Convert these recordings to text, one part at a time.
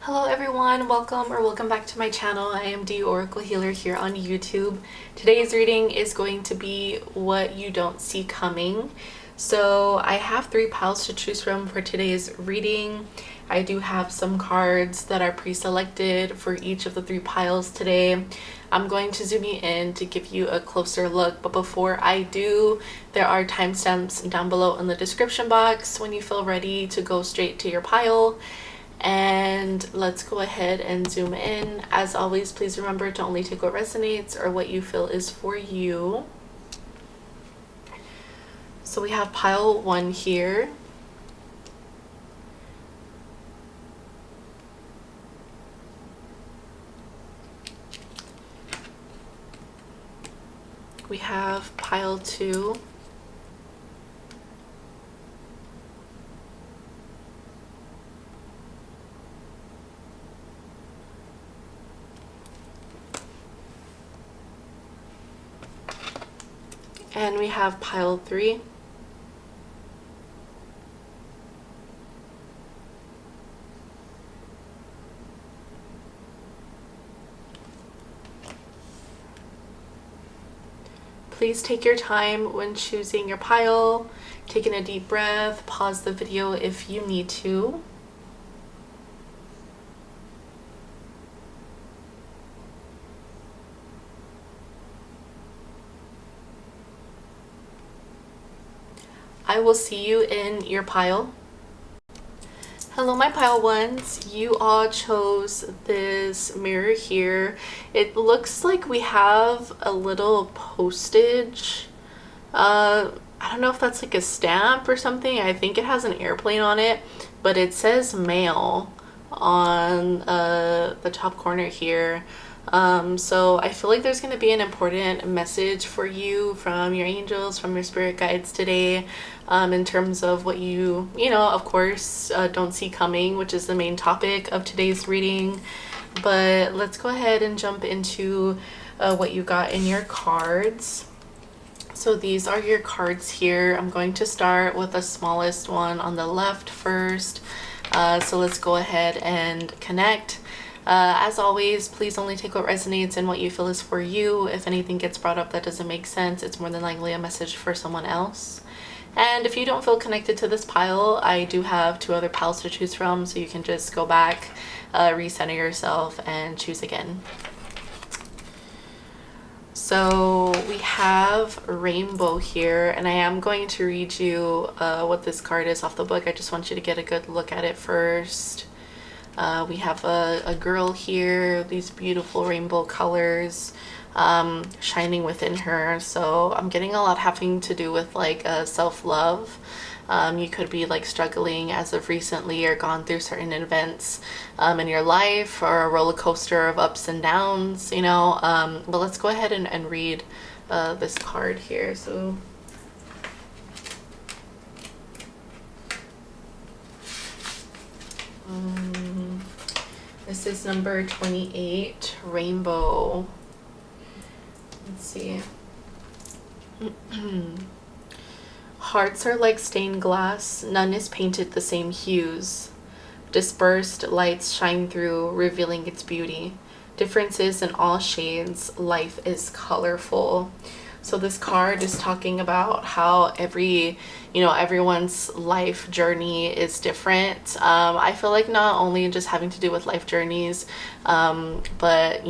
Hello everyone, welcome back to my channel. I am the Oracle Healer here on YouTube. Today's reading is going to be What You Don't See Coming. So I have 3 piles to choose from for today's reading. I do have some cards that are pre-selected for each of the 3 piles today. I'm going to zoom you in to give you a closer look, but before I do, there are timestamps down below in the description box when you feel ready to go straight to your pile. And let's go ahead and zoom in. As always, please remember to only take what resonates or what you feel is for you. So we have pile 1 here. We have pile 2. And we have pile 3. Please take your time when choosing your pile, taking a deep breath, pause the video if you need to. I will see you in your pile. Hello my pile ones, you all chose this mirror here. It looks like we have a little postage. I don't know if that's like a stamp or something. I think it has an airplane on it, but it says mail on the top corner here. So I feel like there's going to be an important message for you from your angels, from your spirit guides today, in terms of what you of course, don't see coming, which is the main topic of today's reading. But let's go ahead and jump into what you got in your cards. So these are your cards here. I'm going to start with the smallest one on the left first. So let's go ahead and connect. As always, please only take what resonates and what you feel is for you. If anything gets brought up that doesn't make sense, it's more than likely a message for someone else. And if you don't feel connected to this pile, I do have 2 other piles to choose from, so you can just go back, recenter yourself, and choose again. So we have rainbow here, and I am going to read you what this card is off the book. I just want you to get a good look at it first. We have a girl here, these beautiful rainbow colors shining within her. So I'm getting a lot having to do with like self-love. You could be like struggling as of recently or gone through certain events in your life, or a roller coaster of ups and downs, but let's go ahead and read this card here. So this is number 28, rainbow. Let's see. Hearts are like stained glass, none is painted the same hues. Dispersed lights shine through, revealing its beauty. Differences in all shades, life is colorful. So this card is talking about how everyone's life journey is different. I feel like not only just having to do with life journeys, but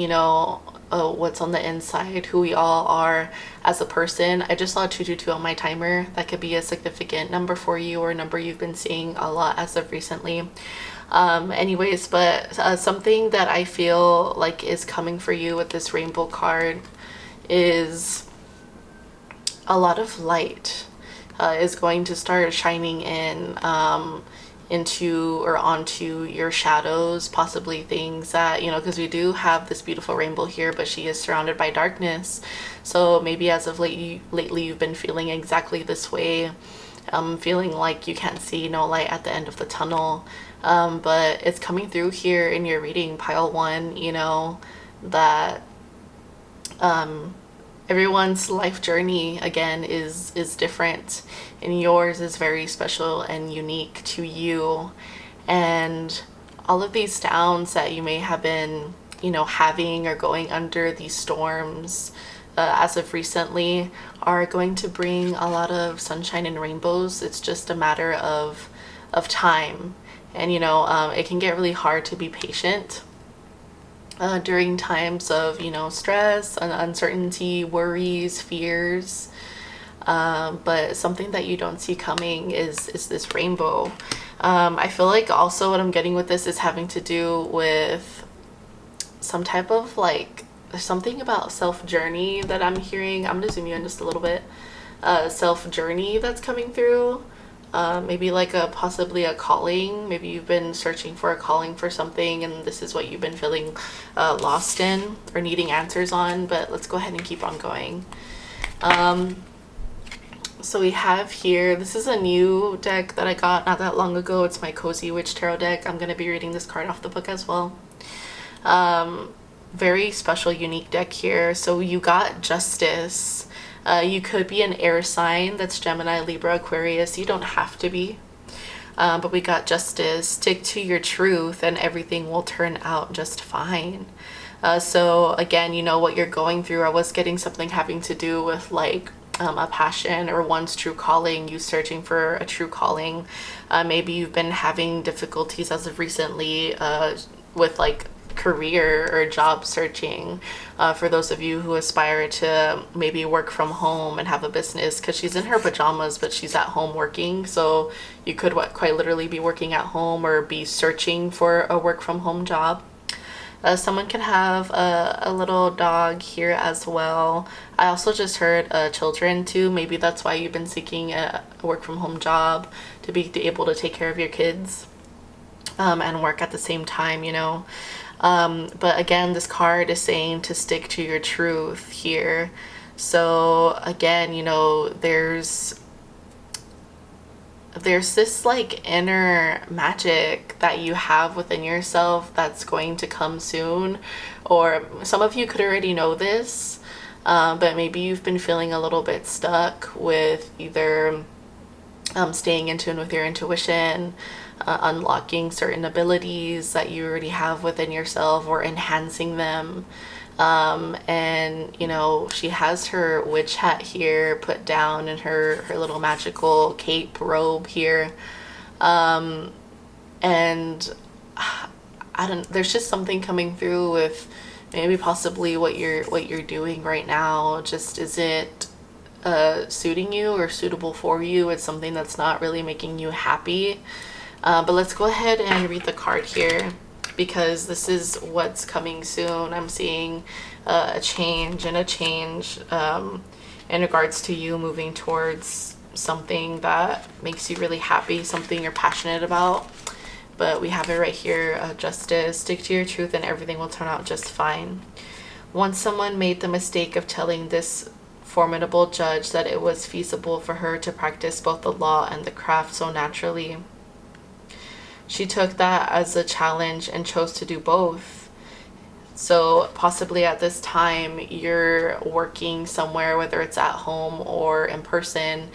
what's on the inside, who we all are as a person. I just saw 222 on my timer. That could be a significant number for you, or a number you've been seeing a lot as of recently. Anyways, but something that I feel like is coming for you with this rainbow card is a lot of light is going to start shining into or onto your shadows, possibly things that, because we do have this beautiful rainbow here, but she is surrounded by darkness. So maybe as of lately you've been feeling exactly this way, feeling like you can't see no light at the end of the tunnel. But it's coming through here in your reading, pile 1, that everyone's life journey again is different, and yours is very special and unique to you. And all of these downs that you may have been, having or going under, these storms as of recently, are going to bring a lot of sunshine and rainbows. It's just a matter of time. And it can get really hard to be patient during times of stress and uncertainty, worries, fears. But something that you don't see coming is this rainbow. I feel like also what I'm getting with this is having to do with some type of there's something about self journey that I'm hearing. I'm gonna zoom you in just a little bit. Self journey that's coming through. Maybe possibly a calling. Maybe you've been searching for a calling for something, and this is what you've been feeling lost in or needing answers on. But let's go ahead and keep on going. So we have here, this is a new deck that I got not that long ago. It's my Cozy Witch Tarot deck. I'm going to be reading this card off the book as well. Very special, unique deck here. So you got Justice. You could be an air sign that's Gemini, Libra, Aquarius. You don't have to be. But we got Justice. Stick to your truth and everything will turn out just fine. So again, what you're going through. I was getting something having to do with a passion or one's true calling, you searching for a true calling. Maybe you've been having difficulties as of recently with career or job searching. For those of you who aspire to maybe work from home and have a business, because she's in her pajamas but she's at home working, so you could quite literally be working at home or be searching for a work from home job. Someone can have a little dog here as well. I also just heard children too. Maybe that's why you've been seeking a work from home job, to be able to take care of your kids and work at the same time, But again, this card is saying to stick to your truth here. So again, there's this inner magic that you have within yourself that's going to come soon, or some of you could already know this, but maybe you've been feeling a little bit stuck with either staying in tune with your intuition, unlocking certain abilities that you already have within yourself or enhancing them. And she has her witch hat here put down and her little magical cape robe here. And there's just something coming through with maybe possibly what you're doing right now just isn't suiting you or suitable for you. It's something that's not really making you happy. But let's go ahead and read the card here, because this is what's coming soon. I'm seeing a change in regards to you moving towards something that makes you really happy, something you're passionate about. But we have it right here, Justice. Stick to your truth and everything will turn out just fine. Once someone made the mistake of telling this formidable judge that it was feasible for her to practice both the law and the craft so naturally. She took that as a challenge and chose to do both. So possibly at this time you're working somewhere, whether it's at home or in person,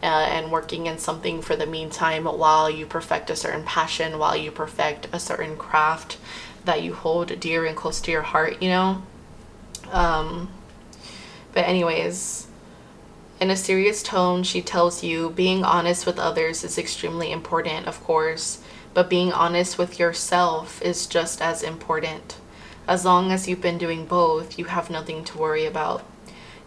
and working in something for the meantime while you perfect a certain passion, while you perfect a certain craft that you hold dear and close to your heart, But anyways, in a serious tone, she tells you being honest with others is extremely important, of course. But being honest with yourself is just as important. As long as you've been doing both, you have nothing to worry about.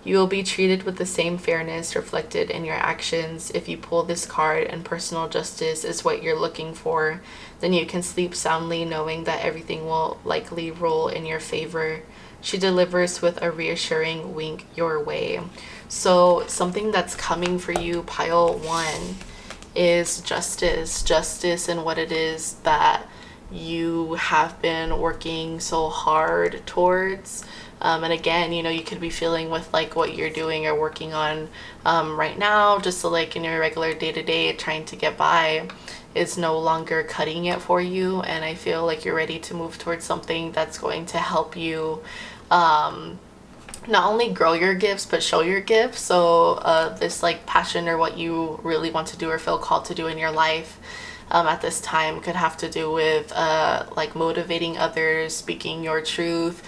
You will be treated with the same fairness reflected in your actions. If you pull this card and personal justice is what you're looking for, then you can sleep soundly knowing that everything will likely roll in your favor. She delivers with a reassuring wink your way. So something that's coming for you, pile 1, is justice in what it is that you have been working so hard towards. And again, you could be feeling with what you're doing or working on right now, just so in your regular day-to-day trying to get by, is no longer cutting it for you. And I feel like you're ready to move towards something that's going to help you not only grow your gifts but show your gifts. So this passion or what you really want to do or feel called to do in your life, at this time could have to do with like motivating others, speaking your truth,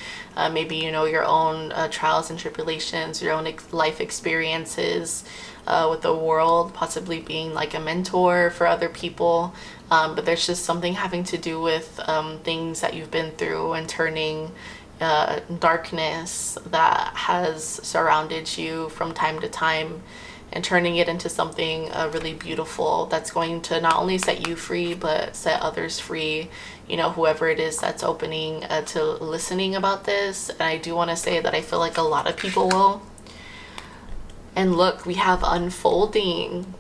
maybe your own trials and tribulations, your own life experiences with the world, possibly being like a mentor for other people. But there's just something having to do with things that you've been through and turning darkness that has surrounded you from time to time and turning it into something really beautiful that's going to not only set you free but set others free, whoever it is that's opening to listening about this. And I do want to say that I feel like a lot of people will. And look, we have unfolding.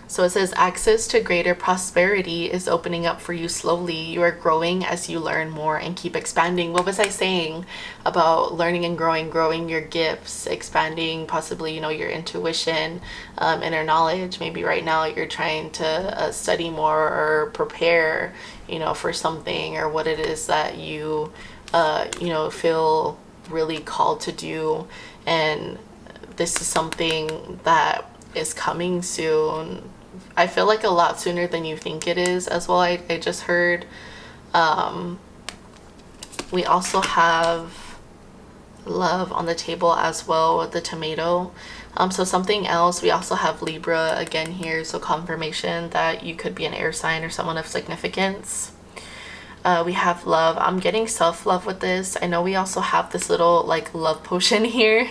So it says access to greater prosperity is opening up for you slowly. You are growing as you learn more and keep expanding. What was I saying about learning and growing your gifts, expanding possibly, your intuition, inner knowledge. Maybe right now you're trying to study more or prepare, for something or what it is that you, feel really called to do. And this is something that is coming soon. I feel like a lot sooner than you think it is as well. I just heard. We also have love on the table as well with the tomato. So something else, we also have Libra again here. So confirmation that you could be an air sign or someone of significance. We have love. I'm getting self-love with this. I know we also have this little like love potion here.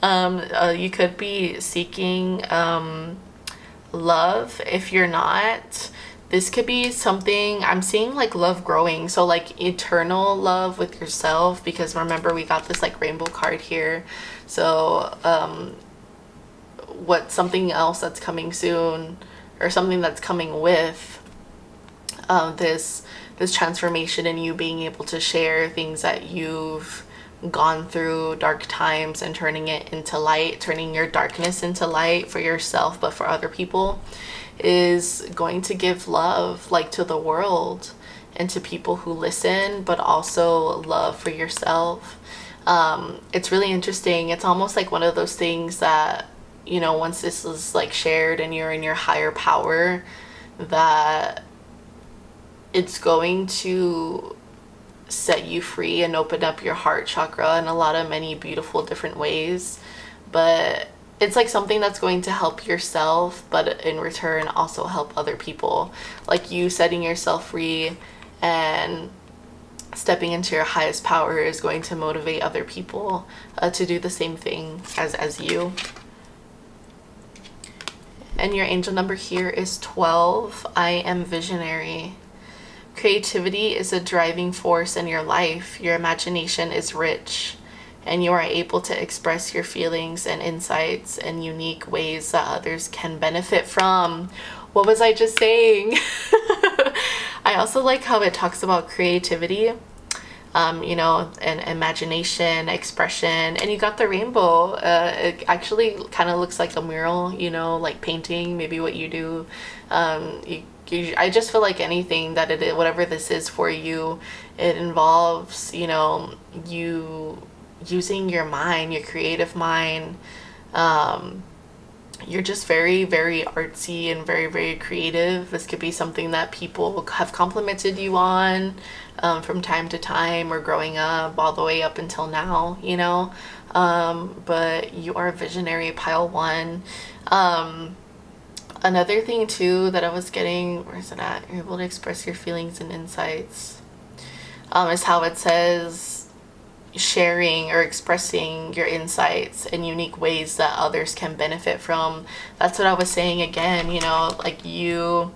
You could be seeking love. If you're not, this could be something, I'm seeing like love growing, so like eternal love with yourself, because remember we got this like rainbow card here. So what something else that's coming soon, or something that's coming with this transformation, and you being able to share things that you've gone through, dark times, and turning it into light, turning your darkness into light for yourself but for other people, is going to give love like to the world and to people who listen, but also love for yourself. It's really interesting. It's almost like one of those things that, once this is like shared and you're in your higher power, that it's going to set you free and open up your heart chakra in many beautiful different ways. But it's like something that's going to help yourself, but in return also help other people. Like you setting yourself free and stepping into your highest power is going to motivate other people to do the same thing as you. And your angel number here is 12. I am visionary. Creativity is a driving force in your life. Your imagination is rich, and you are able to express your feelings and insights in unique ways that others can benefit from. What was I just saying? I also like how it talks about creativity, and imagination, expression, and you got the rainbow. It actually kind of looks like a mural, like painting, maybe what you do. I just feel like anything that whatever this is for you, it involves, you using your mind, your creative mind. You're just very, very artsy and very, very creative. This could be something that people have complimented you on from time to time, or growing up all the way up until now, but you are a visionary, pile one. Another thing too that I was getting, where is it at? You're able to express your feelings and insights. Is how it says sharing or expressing your insights in unique ways that others can benefit from. That's what I was saying again, like you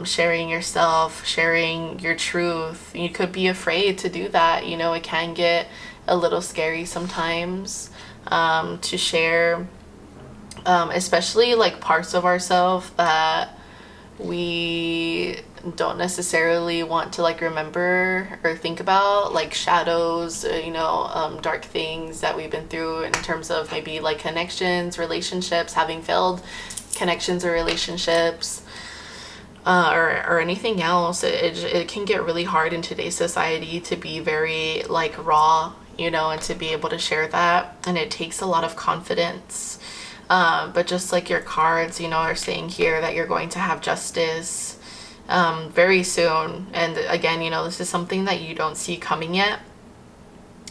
sharing yourself, sharing your truth. You could be afraid to do that. It can get a little scary sometimes to share. Especially like parts of ourselves that we don't necessarily want to like remember or think about, like shadows, dark things that we've been through in terms of maybe like connections, relationships, having failed connections or relationships, or anything else. It can get really hard in today's society to be very like raw, and to be able to share that, and it takes a lot of confidence. But just like your cards, you know, are saying here that you're going to have justice very soon. And again, you know, this is something that you don't see coming yet.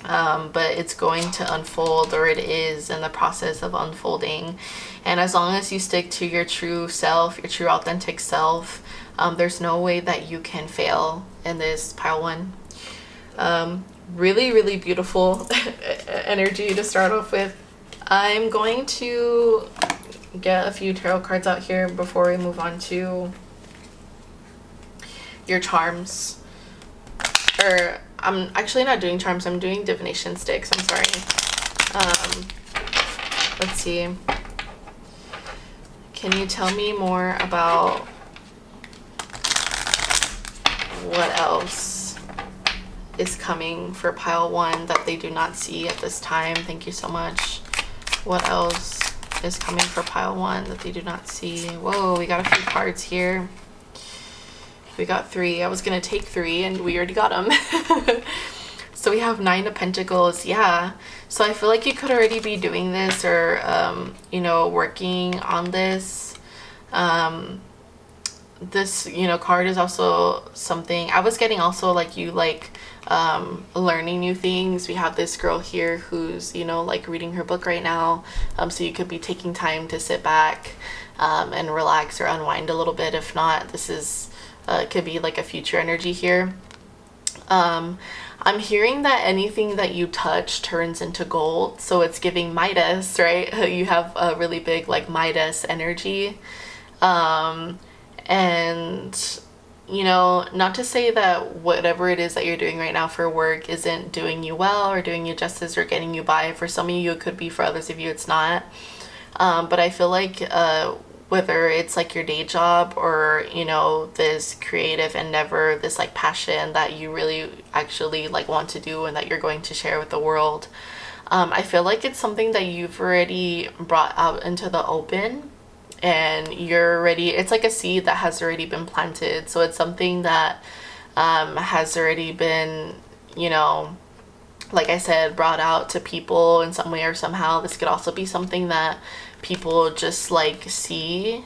But it's going to unfold, or it is in the process of unfolding. And as long as you stick to your true self, your true authentic self, there's no way that you can fail in this pile one. Really, really beautiful energy to start off with. I'm going to get a few tarot cards out here before we move on to your charms. Or I'm actually not doing charms, I'm doing divination sticks. I'm sorry. Let's see. Can you tell me more about what else is coming for pile one that they do not see at this time? Thank you so much. What else is coming for pile one that they do not see? Whoa, we got a few cards here. We got 3. I was gonna take 3 and we already got them. So we have 9 of Pentacles. Yeah, so I feel like you could already be doing this, or you know, working on this. This, you know, card is also something I was getting, also like you like learning new things. We have this girl here who's, you know, like reading her book right now, so you could be taking time to sit back and relax or unwind a little bit. If not, this is could be like a future energy here. I'm hearing that anything that you touch turns into gold, so it's giving Midas, right? You have a really big like Midas energy. And you know, not to say that whatever it is that you're doing right now for work isn't doing you well or doing you justice or getting you by. For some of you it could be, for others of you it's not. But I feel like whether it's like your day job or, you know, this creative endeavor, this like passion that you really actually like want to do and that you're going to share with the world, I feel like it's something that you've already brought out into the open, and you're ready. It's like a seed that has already been planted, so it's something that has already been, you know, like I said, brought out to people in some way or somehow. This could also be something that people just like see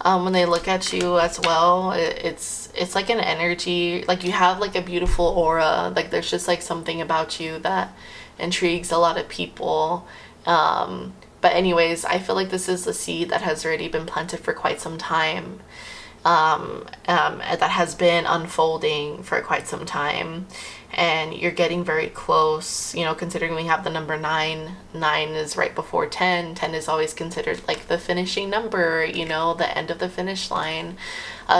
when they look at you as well. It's like an energy, like you have like a beautiful aura, like there's just like something about you that intrigues a lot of people. But anyways, I feel like this is a seed that has already been planted for quite some time, that has been unfolding for quite some time, and you're getting very close, you know, considering we have the number 9. 9 is right before 10. 10 is always considered like the finishing number, you know, the end of the finish line.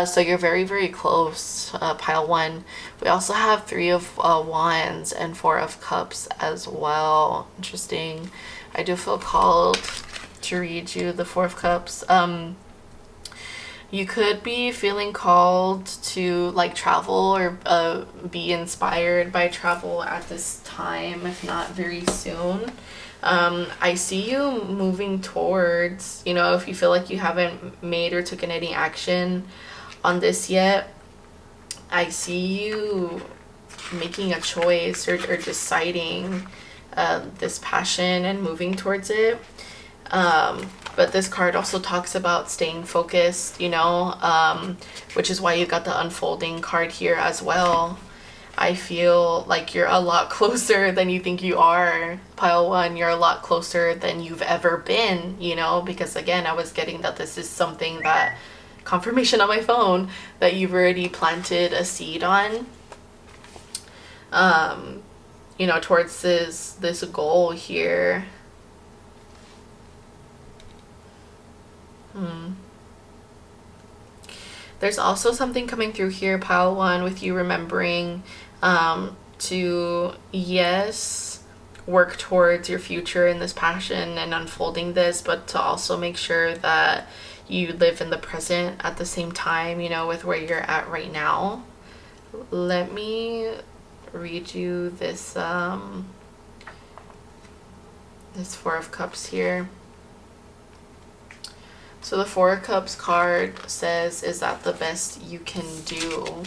So you're very, very close, pile one. We also have 3 of Wands and 4 of Cups as well. Interesting. I do feel called to read you the 4 of Cups. You could be feeling called to like travel or be inspired by travel at this time, if not very soon. I see you moving towards, you know, if you feel like you haven't made or taken any action on this yet, I see you making a choice or deciding this passion and moving towards it. But this card also talks about staying focused, you know, which is why you got the unfolding card here as well. I feel like you're a lot closer than you think you are, pile one. You're a lot closer than you've ever been, you know, because again, I was getting that this is something that, confirmation on my phone, that you've already planted a seed on, you know, towards this goal here. There's also something coming through here, pile one, with you remembering to, yes, work towards your future in this passion and unfolding this, but to also make sure that you live in the present at the same time, you know, with where you're at right now. Let me read you this this 4 of Cups here. So the 4 of Cups card says, is that the best you can do?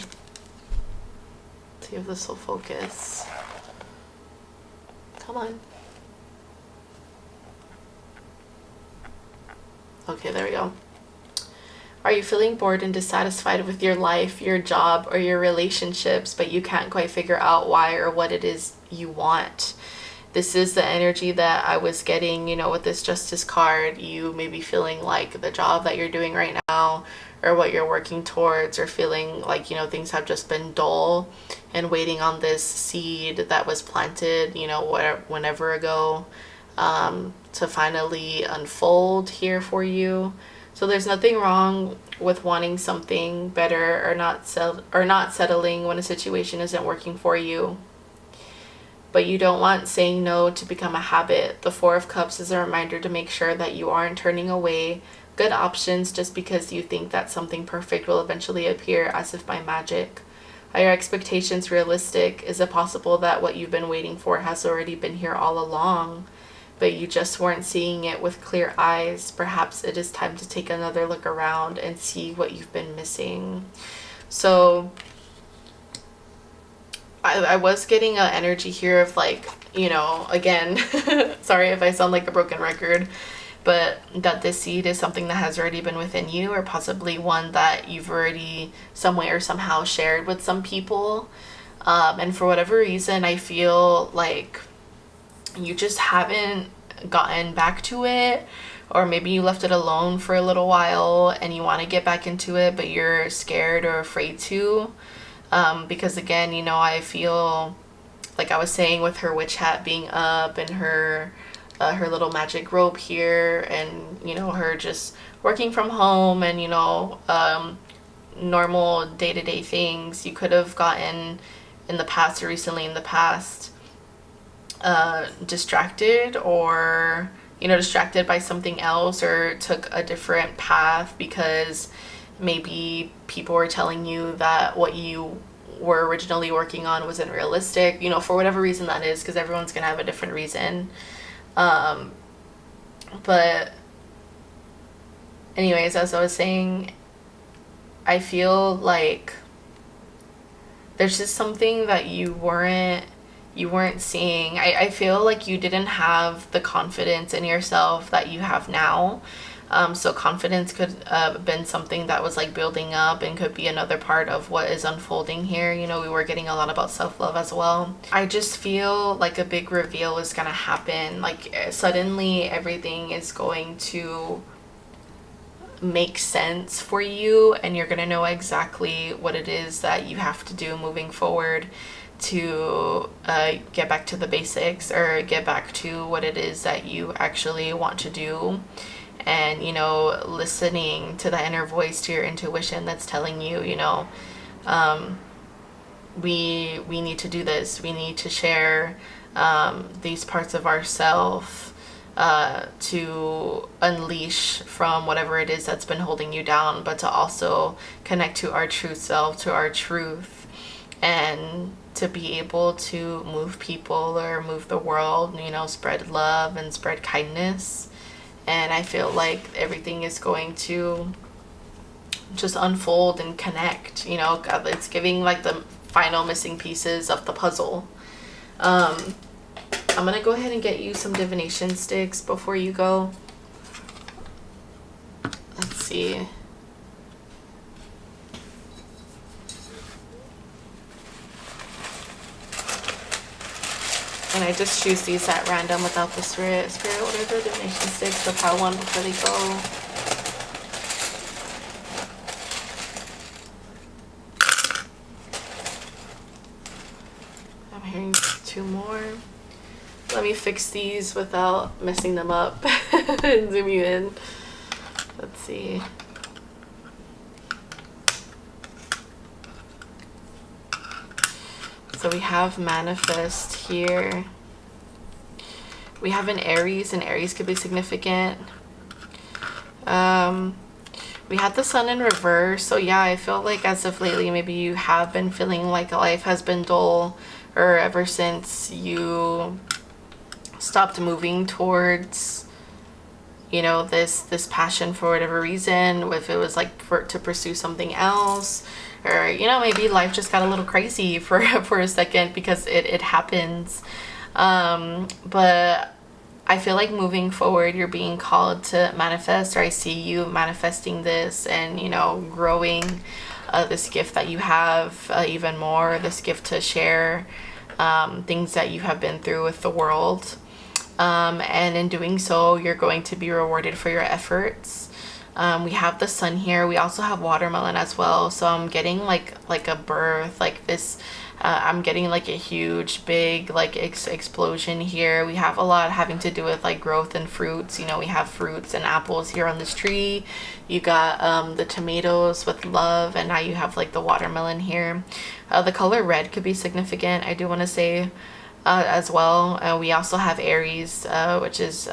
See if this will focus. Come on. Okay, there we go. Are you feeling bored and dissatisfied with your life, your job, or your relationships, but you can't quite figure out why or what it is you want? This is the energy that I was getting, with this Justice card. You may be feeling like the job that you're doing right now or what you're working towards, or feeling like, things have just been dull and waiting on this seed that was planted, whenever ago, to finally unfold here for you. So there's nothing wrong with wanting something better or not settling when a situation isn't working for you. But you don't want saying no to become a habit. The Four of Cups is a reminder to make sure that you aren't turning away good options just because you think that something perfect will eventually appear as if by magic. Are your expectations realistic? Is it possible that what you've been waiting for has already been here all along, but you just weren't seeing it with clear eyes? Perhaps it is time to take another look around and see what you've been missing. So I was getting an energy here of again, sorry if I sound like a broken record, but that this seed is something that has already been within you, or possibly one that you've already some way or somehow shared with some people. And for whatever reason, I feel like you just haven't gotten back to it, or maybe you left it alone for a little while and you want to get back into it, but you're scared or afraid to. Because again, I feel like I was saying with her witch hat being up and her little magic rope here, and her just working from home and normal day-to-day things, you could have gotten in the past or recently in the past distracted, or distracted by something else, or took a different path because maybe people were telling you that what you were originally working on wasn't realistic, for whatever reason that is, because everyone's gonna have a different reason. But anyways, as I was saying, I feel like there's just something that you weren't seeing. I feel like you didn't have the confidence in yourself that you have now. So confidence could have been something that was building up, and could be another part of what is unfolding here. We were getting a lot about self-love as well. I just feel like a big reveal is gonna happen. Suddenly everything is going to make sense for you, and you're gonna know exactly what it is that you have to do moving forward to get back to the basics, or get back to what it is that you actually want to do. And listening to the inner voice, to your intuition that's telling you, we need to do this. We need to share these parts of ourselves to unleash from whatever it is that's been holding you down, but to also connect to our true self, to our truth, and to be able to move people or move the world, spread love and spread kindness. And I feel like everything is going to just unfold and connect. It's giving the final missing pieces of the puzzle. I'm gonna go ahead and get you some divination sticks before you go. Let's see. And I just choose these at random without the spirit. Spirit, what are the divination sticks for pile 1 before they go? I'm hearing 2 more. Let me fix these without messing them up and zoom you in. Let's see. So we have manifest here. We have an Aries, and Aries could be significant. We had the Sun in reverse. So yeah, I feel like as of lately, maybe you have been feeling like life has been dull, or ever since you stopped moving towards this passion for whatever reason, if it was to pursue something else, or maybe life just got a little crazy for a second, because it happens. But I feel like moving forward, you're being called to manifest, or I see you manifesting this and, you know, growing this gift that you have even more, this gift to share things that you have been through with the world. And in doing so, you're going to be rewarded for your efforts. We have the sun here. We also have watermelon as well. So I'm getting like a birth, like this. I'm getting like a huge, big like explosion here. We have a lot having to do with like growth and fruits. You know, we have fruits and apples here on this tree. You got the tomatoes with love, and now you have like the watermelon here. The color red could be significant, I do want to say, as well. We also have Aries, which is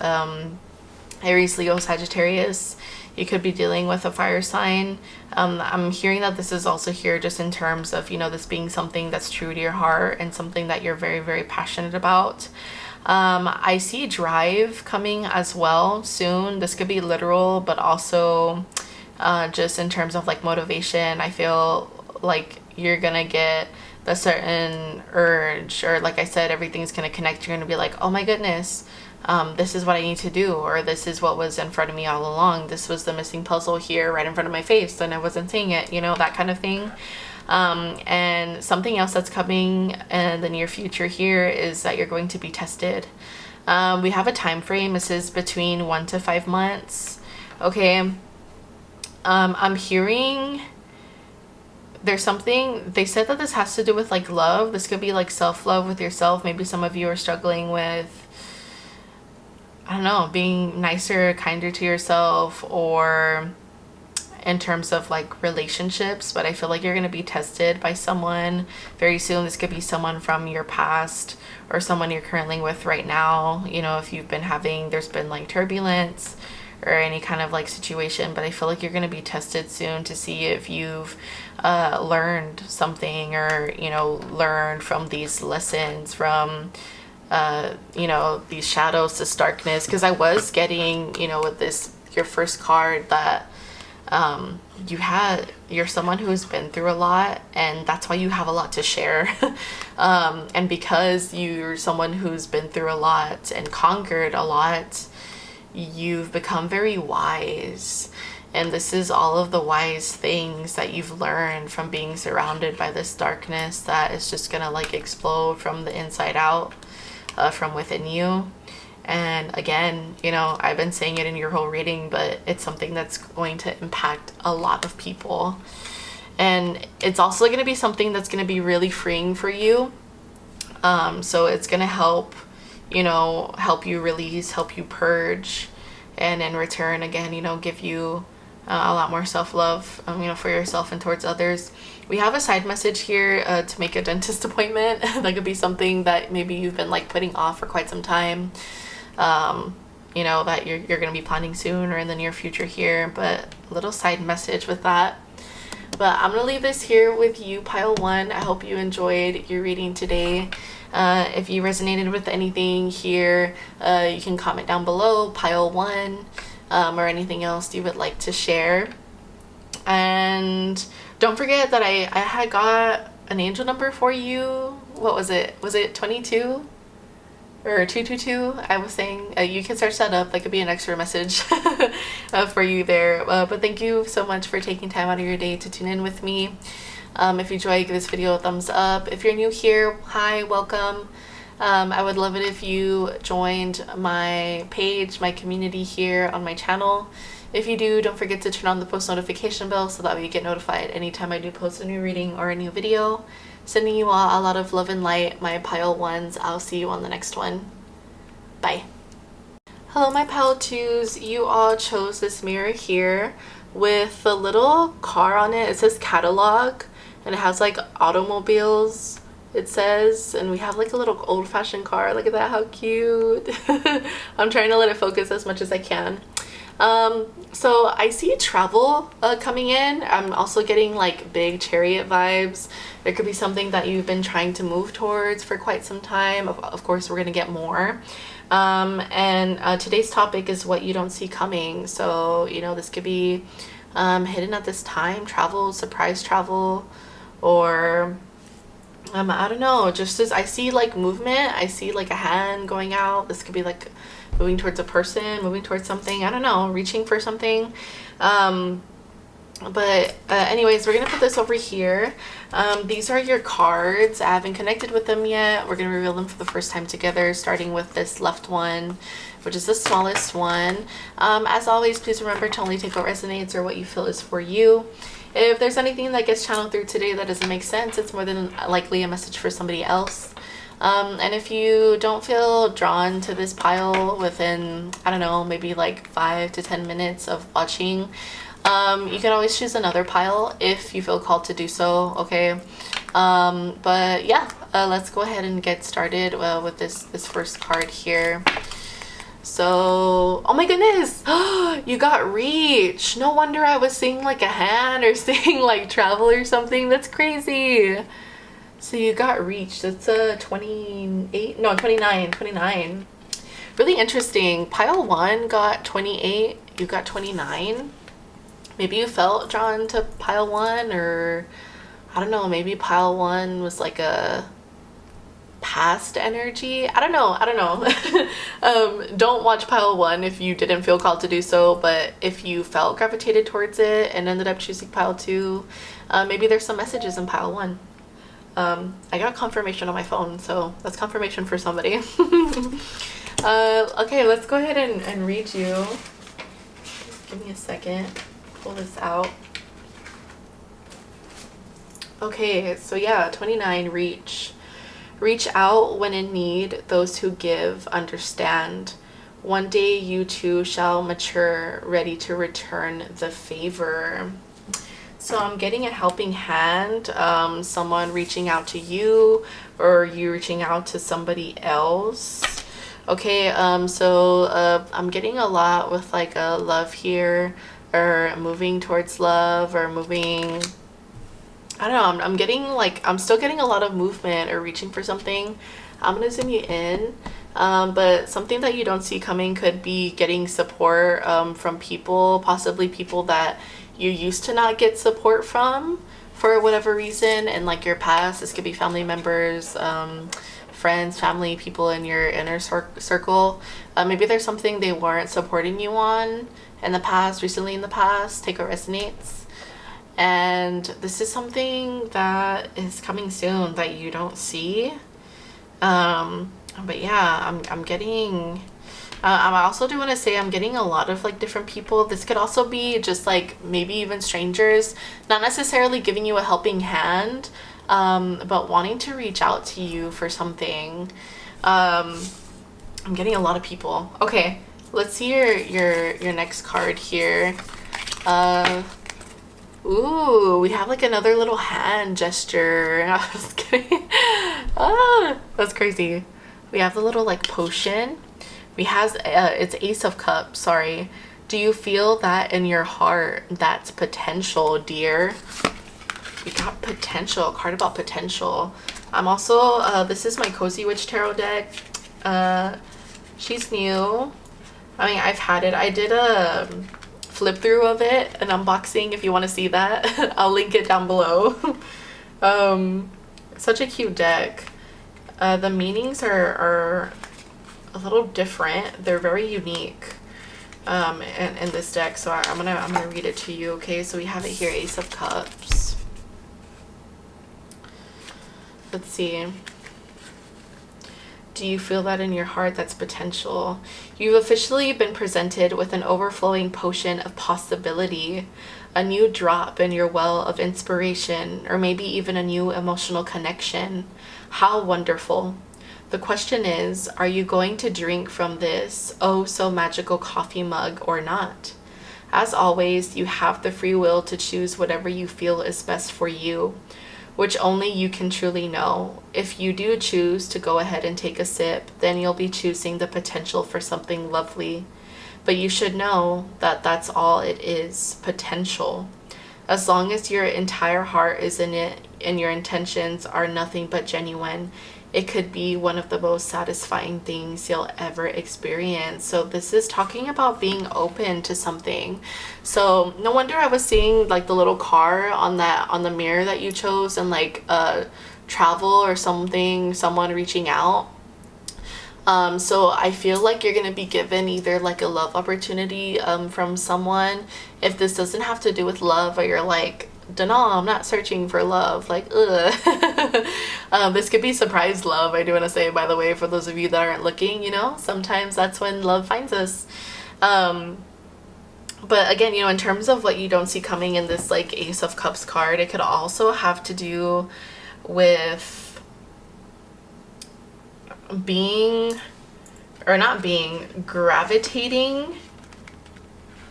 Aries, Leo, Sagittarius. You could be dealing with a fire sign. I'm hearing that this is also here just in terms of, you know, this being something that's true to your heart and something that you're very, very passionate about. I see drive coming as well soon. This could be literal, but also just in terms of like motivation. I feel like you're gonna get the certain urge, or like I said, everything's gonna connect. You're gonna be like, oh my goodness, this is what I need to do, or this is what was in front of me all along. This was the missing puzzle here right in front of my face and I wasn't seeing it, you know, that kind of thing. And something else that's coming in the near future here is that you're going to be tested. We have a time frame. This is between 1 to 5 months. Okay. I'm hearing there's something, they said that this has to do with like love. This could be like self-love with yourself. Maybe some of you are struggling with, I don't know, being nicer, kinder to yourself, or in terms of like relationships. But I feel like you're going to be tested by someone very soon. This could be someone from your past or someone you're currently with right now. You know, if you've been having, there's been like turbulence or any kind of like situation, but I feel like you're going to be tested soon to see if you've learned something, or, you know, learned from these lessons, from you know, these shadows, this darkness. Because I was getting, you know, with this, your first card, that you're someone who's been through a lot, and that's why you have a lot to share. And because you're someone who's been through a lot and conquered a lot, you've become very wise. And this is all of the wise things that you've learned from being surrounded by this darkness that is just gonna like explode from the inside out, from within you. And again, you know, I've been saying it in your whole reading, but it's something that's going to impact a lot of people. And it's also going to be something that's going to be really freeing for you. So it's going to help, you know, help you release, help you purge, and in return, again, you know, give you a lot more self-love, you know, for yourself and towards others. We have a side message here to make a dentist appointment. That could be something that maybe you've been like putting off for quite some time. You know, that you're going to be planning soon or in the near future here, but a little side message with that. But I'm going to leave this here with you, Pile 1. I hope you enjoyed your reading today. If you resonated with anything here, you can comment down below, Pile 1, or anything else you would like to share. And don't forget that I had got an angel number for you. What was it? Was it 22? Or 222? I was saying you can search that up. That could be an extra message for you there. But thank you so much for taking time out of your day to tune in with me. If you enjoyed, give this video a thumbs up. If you're new here, hi, welcome. I would love it if you joined my page, my community here on my channel. If you do, don't forget to turn on the post notification bell so that way you get notified anytime I do post a new reading or a new video. Sending you all a lot of love and light, my Pile 1s. I'll see you on the next one. Bye. Hello, my Pile 2s. You all chose this mirror here with the little car on it. It says catalog, and it has like automobiles, it says, and we have like a little old-fashioned car. Look at that, how cute. I'm trying to let it focus as much as I can. So I see travel coming in. I'm also getting like big chariot vibes. There could be something that you've been trying to move towards for quite some time. Of course, we're gonna get more. And today's topic is what you don't see coming. So, you know, this could be hidden at this time, travel, surprise travel, or I don't know, just as I see like movement, I see like a hand going out. This could be like moving towards a person, moving towards something, I don't know, reaching for something. But anyways, we're gonna put this over here. These are your cards. I haven't connected with them yet. We're gonna reveal them for the first time together, starting with this left one, which is the smallest one. As always, please remember to only take what resonates or what you feel is for you. If there's anything that gets channeled through today that doesn't make sense, it's more than likely a message for somebody else. And if you don't feel drawn to this pile within, I don't know, maybe like 5 to 10 minutes of watching, you can always choose another pile if you feel called to do so, okay? But yeah, let's go ahead and get started with this first card here. So, oh my goodness, you got reach. No wonder I was seeing like a hand or seeing like travel or something. That's crazy. So you got reach. That's a 28, no, 29. Really interesting. Pile 1 got 28, you got 29. Maybe you felt drawn to pile 1, or I don't know, maybe pile 1 was like a past energy. I don't know. Don't watch pile 1 if you didn't feel called to do so, but if you felt gravitated towards it and ended up choosing pile 2, maybe there's some messages in pile 1. I got confirmation on my phone, so that's confirmation for somebody. Okay, let's go ahead and read you. Give me a second. Pull this out. Okay, so yeah, 29, reach. Reach out when in need. Those who give understand. One day you too shall mature, ready to return the favor. So I'm getting a helping hand, someone reaching out to you, or you reaching out to somebody else. Okay, so I'm getting a lot with like a love here, or moving towards love, or moving, I don't know, I'm getting like, I'm still getting a lot of movement or reaching for something. I'm gonna zoom you in, but something that you don't see coming could be getting support from people, possibly people that you used to not get support from for whatever reason in like your past. This could be family members, friends, family, people in your inner circle. Maybe there's something they weren't supporting you on in the past, recently in the past. Take what resonates. And this is something that is coming soon that you don't see. But yeah, I'm getting, I also do want to say I'm getting a lot of like different people. This could also be just like maybe even strangers, not necessarily giving you a helping hand, but wanting to reach out to you for something. I'm getting a lot of people. Okay, let's see your next card here. Ooh, we have like another little hand gesture. I was kidding. Ah, that's crazy. We have the little like potion. We has it's Ace of Cups, sorry. Do you feel that in your heart? That's potential, dear. We got potential, a card about potential. I'm also this is my Cozy Witch Tarot deck. She's new. I mean, I've had it. I did a flip through of it, an unboxing, if you want to see that. I'll link it down below. Such a cute deck. The meanings are a little different. They're very unique in this deck, so I'm gonna read it to you. Okay, so we have it here, Ace of Cups. Let's see. Do you feel that in your heart? That's potential. You've officially been presented with an overflowing potion of possibility, a new drop in your well of inspiration, or maybe even a new emotional connection. How wonderful. The question is, are you going to drink from this oh so magical coffee mug or not? As always, you have the free will to choose whatever you feel is best for you, which only you can truly know. If you do choose to go ahead and take a sip, then you'll be choosing the potential for something lovely. But you should know that that's all it is, potential. As long as your entire heart is in it and your intentions are nothing but genuine, it could be one of the most satisfying things you'll ever experience. So this is talking about being open to something. So no wonder I was seeing like the little car on the mirror that you chose, and like travel or something, someone reaching out. So I feel like you're gonna be given either like a love opportunity from someone. If this doesn't have to do with love, or you're like, no, I'm not searching for love. Like, ugh. This could be surprise love. I do want to say, by the way, for those of you that aren't looking, sometimes that's when love finds us. But again, in terms of what you don't see coming in this like Ace of Cups card, it could also have to do with gravitating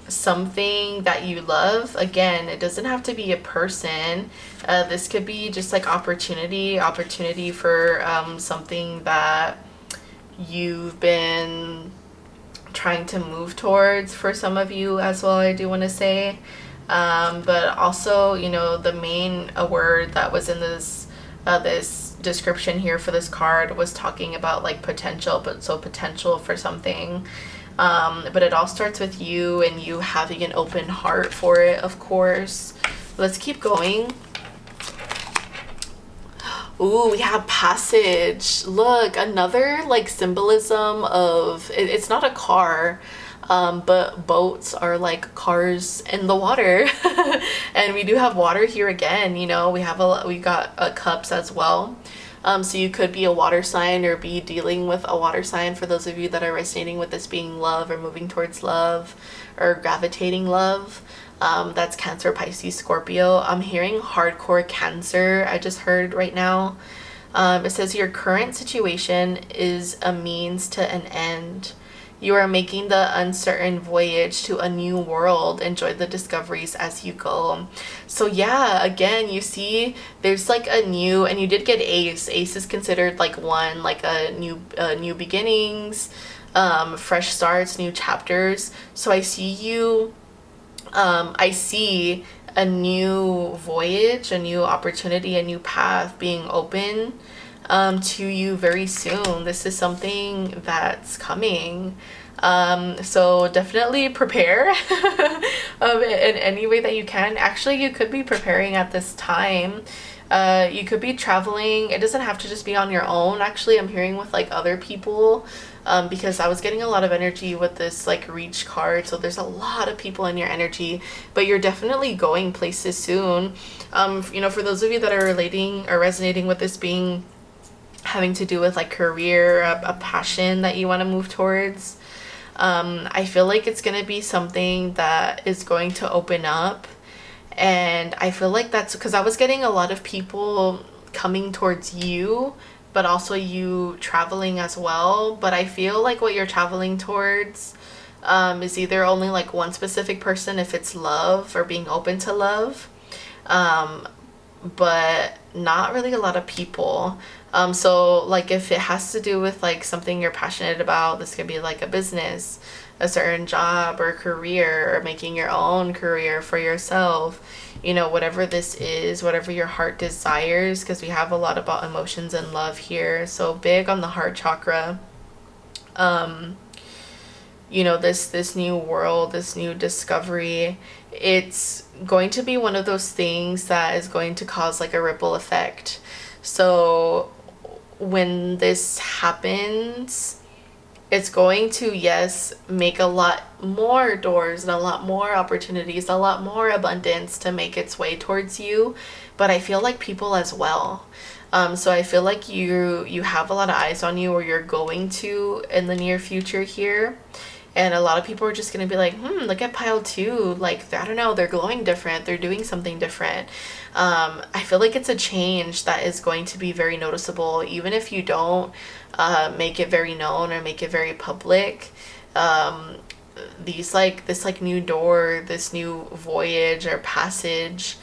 something that you love. Again, it doesn't have to be a person. This could be just like opportunity for something that you've been trying to move towards for some of you as well, I do want to say. But also, the main word that was in this description here for this card was talking about like potential, potential for something. But it all starts with you and you having an open heart for it, of course. Let's keep going. Ooh, we have passage. Look, another like symbolism of it's not a car, but boats are like cars in the water. And we do have water here again. We got cups as well. So you could be a water sign or be dealing with a water sign, for those of you that are resonating with this being love or moving towards love or gravitating love. That's Cancer, Pisces, Scorpio. I'm hearing hardcore Cancer. I just heard right now. It says your current situation is a means to an end. You are making the uncertain voyage to a new world. Enjoy the discoveries as you go. So yeah, again, you see there's like a new, and you did get Ace. Ace is considered like one, like a new beginnings, fresh starts, new chapters. So I see you, I see a new voyage, a new opportunity, a new path being open to you very soon. This is something that's coming. So definitely prepare in any way that you can. Actually, you could be preparing at this time. You could be traveling. It doesn't have to just be on your own. Actually, I'm hearing with like other people, because I was getting a lot of energy with this like reach card. So there's a lot of people in your energy, but you're definitely going places soon. For those of you that are relating or resonating with this being having to do with like career, a passion that you want to move towards, I feel like it's going to be something that is going to open up. And I feel like that's because I was getting a lot of people coming towards you, but also you traveling as well. But I feel like what you're traveling towards is either only like one specific person, if it's love or being open to love, but not really a lot of people. So like if it has to do with like something you're passionate about, this could be like a business, a certain job or career, or making your own career for yourself, whatever this is, whatever your heart desires, because we have a lot about emotions and love here. So big on the heart chakra. This new world, this new discovery, it's going to be one of those things that is going to cause like a ripple effect. So when this happens, it's going to, yes, make a lot more doors and a lot more opportunities, a lot more abundance to make its way towards you. But I feel like people as well. So I feel like you have a lot of eyes on you, or you're going to in the near future here. And a lot of people are just going to be like, look at pile 2. Like, I don't know, they're glowing different. They're doing something different. I feel like it's a change that is going to be very noticeable, even if you don't make it very known or make it very public. This new door, this new voyage or passage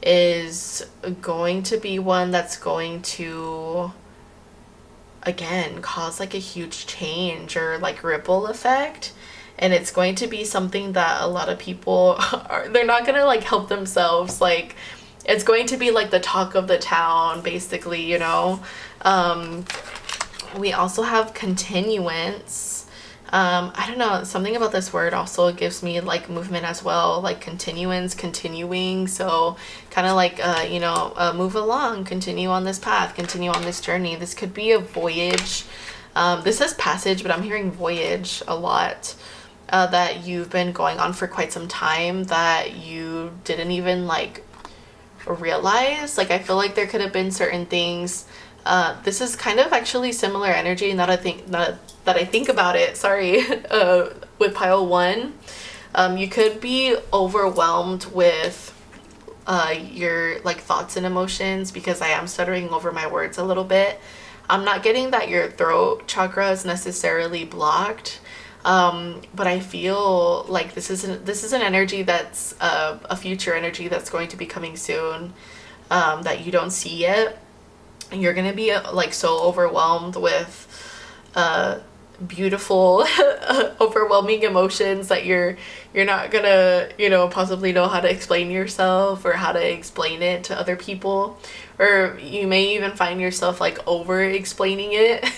is going to be one that's going to, again, cause like a huge change or like ripple effect. And it's going to be something that a lot of people they're not gonna like help themselves. Like, it's going to be like the talk of the town, basically. We also have continuance. I don't know, something about this word also gives me like movement as well, like continuance, continuing. So kind of like, move along, continue on this path, continue on this journey. This could be a voyage This says passage, but I'm hearing voyage a lot. That you've been going on for quite some time that you didn't even like realize. Like I feel like there could have been certain things. This is kind of actually similar energy. Now that I think about it, sorry, with pile one, you could be overwhelmed with your like thoughts and emotions, because I am stuttering over my words a little bit. I'm not getting that your throat chakra is necessarily blocked. But I feel like this is an energy that's a future energy that's going to be coming soon, that you don't see yet. And you're gonna be like so overwhelmed with beautiful, overwhelming emotions that you're not gonna, possibly know how to explain yourself or how to explain it to other people. Or you may even find yourself like over explaining it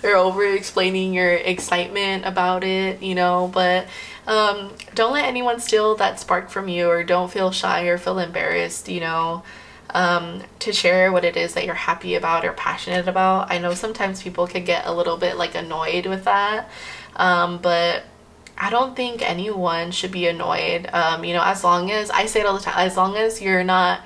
or over explaining your excitement about it, but don't let anyone steal that spark from you, or don't feel shy or feel embarrassed, to share what it is that you're happy about or passionate about. I know sometimes people can get a little bit like annoyed with that, but I don't think anyone should be annoyed. As long as, I say it all the time, as long as you're not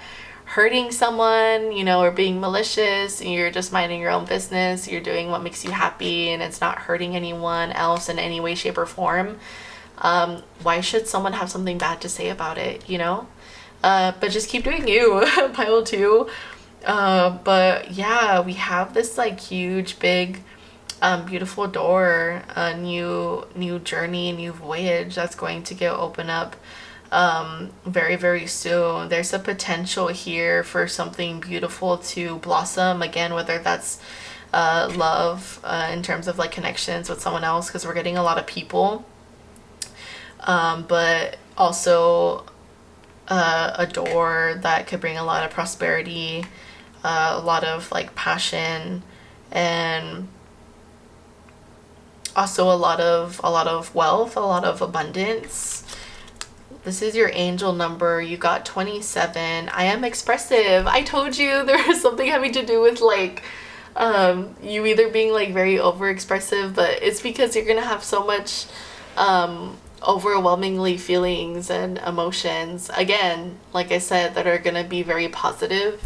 hurting someone, or being malicious, and you're just minding your own business, you're doing what makes you happy, and it's not hurting anyone else in any way, shape, or form, why should someone have something bad to say about it, But just keep doing you, pile two. But yeah, we have this like huge, big, beautiful door, a new journey, new voyage that's going to get open up very, very soon. There's a potential here for something beautiful to blossom again, whether that's love, in terms of like connections with someone else, because we're getting a lot of people, but also a door that could bring a lot of prosperity, a lot of like passion, and also a lot of wealth, a lot of abundance. This is your angel number. You got 27. I am expressive. I told you there was something having to do with like you either being like very over expressive, but it's because you're gonna have so much overwhelmingly feelings and emotions, again, like I said, that are gonna be very positive,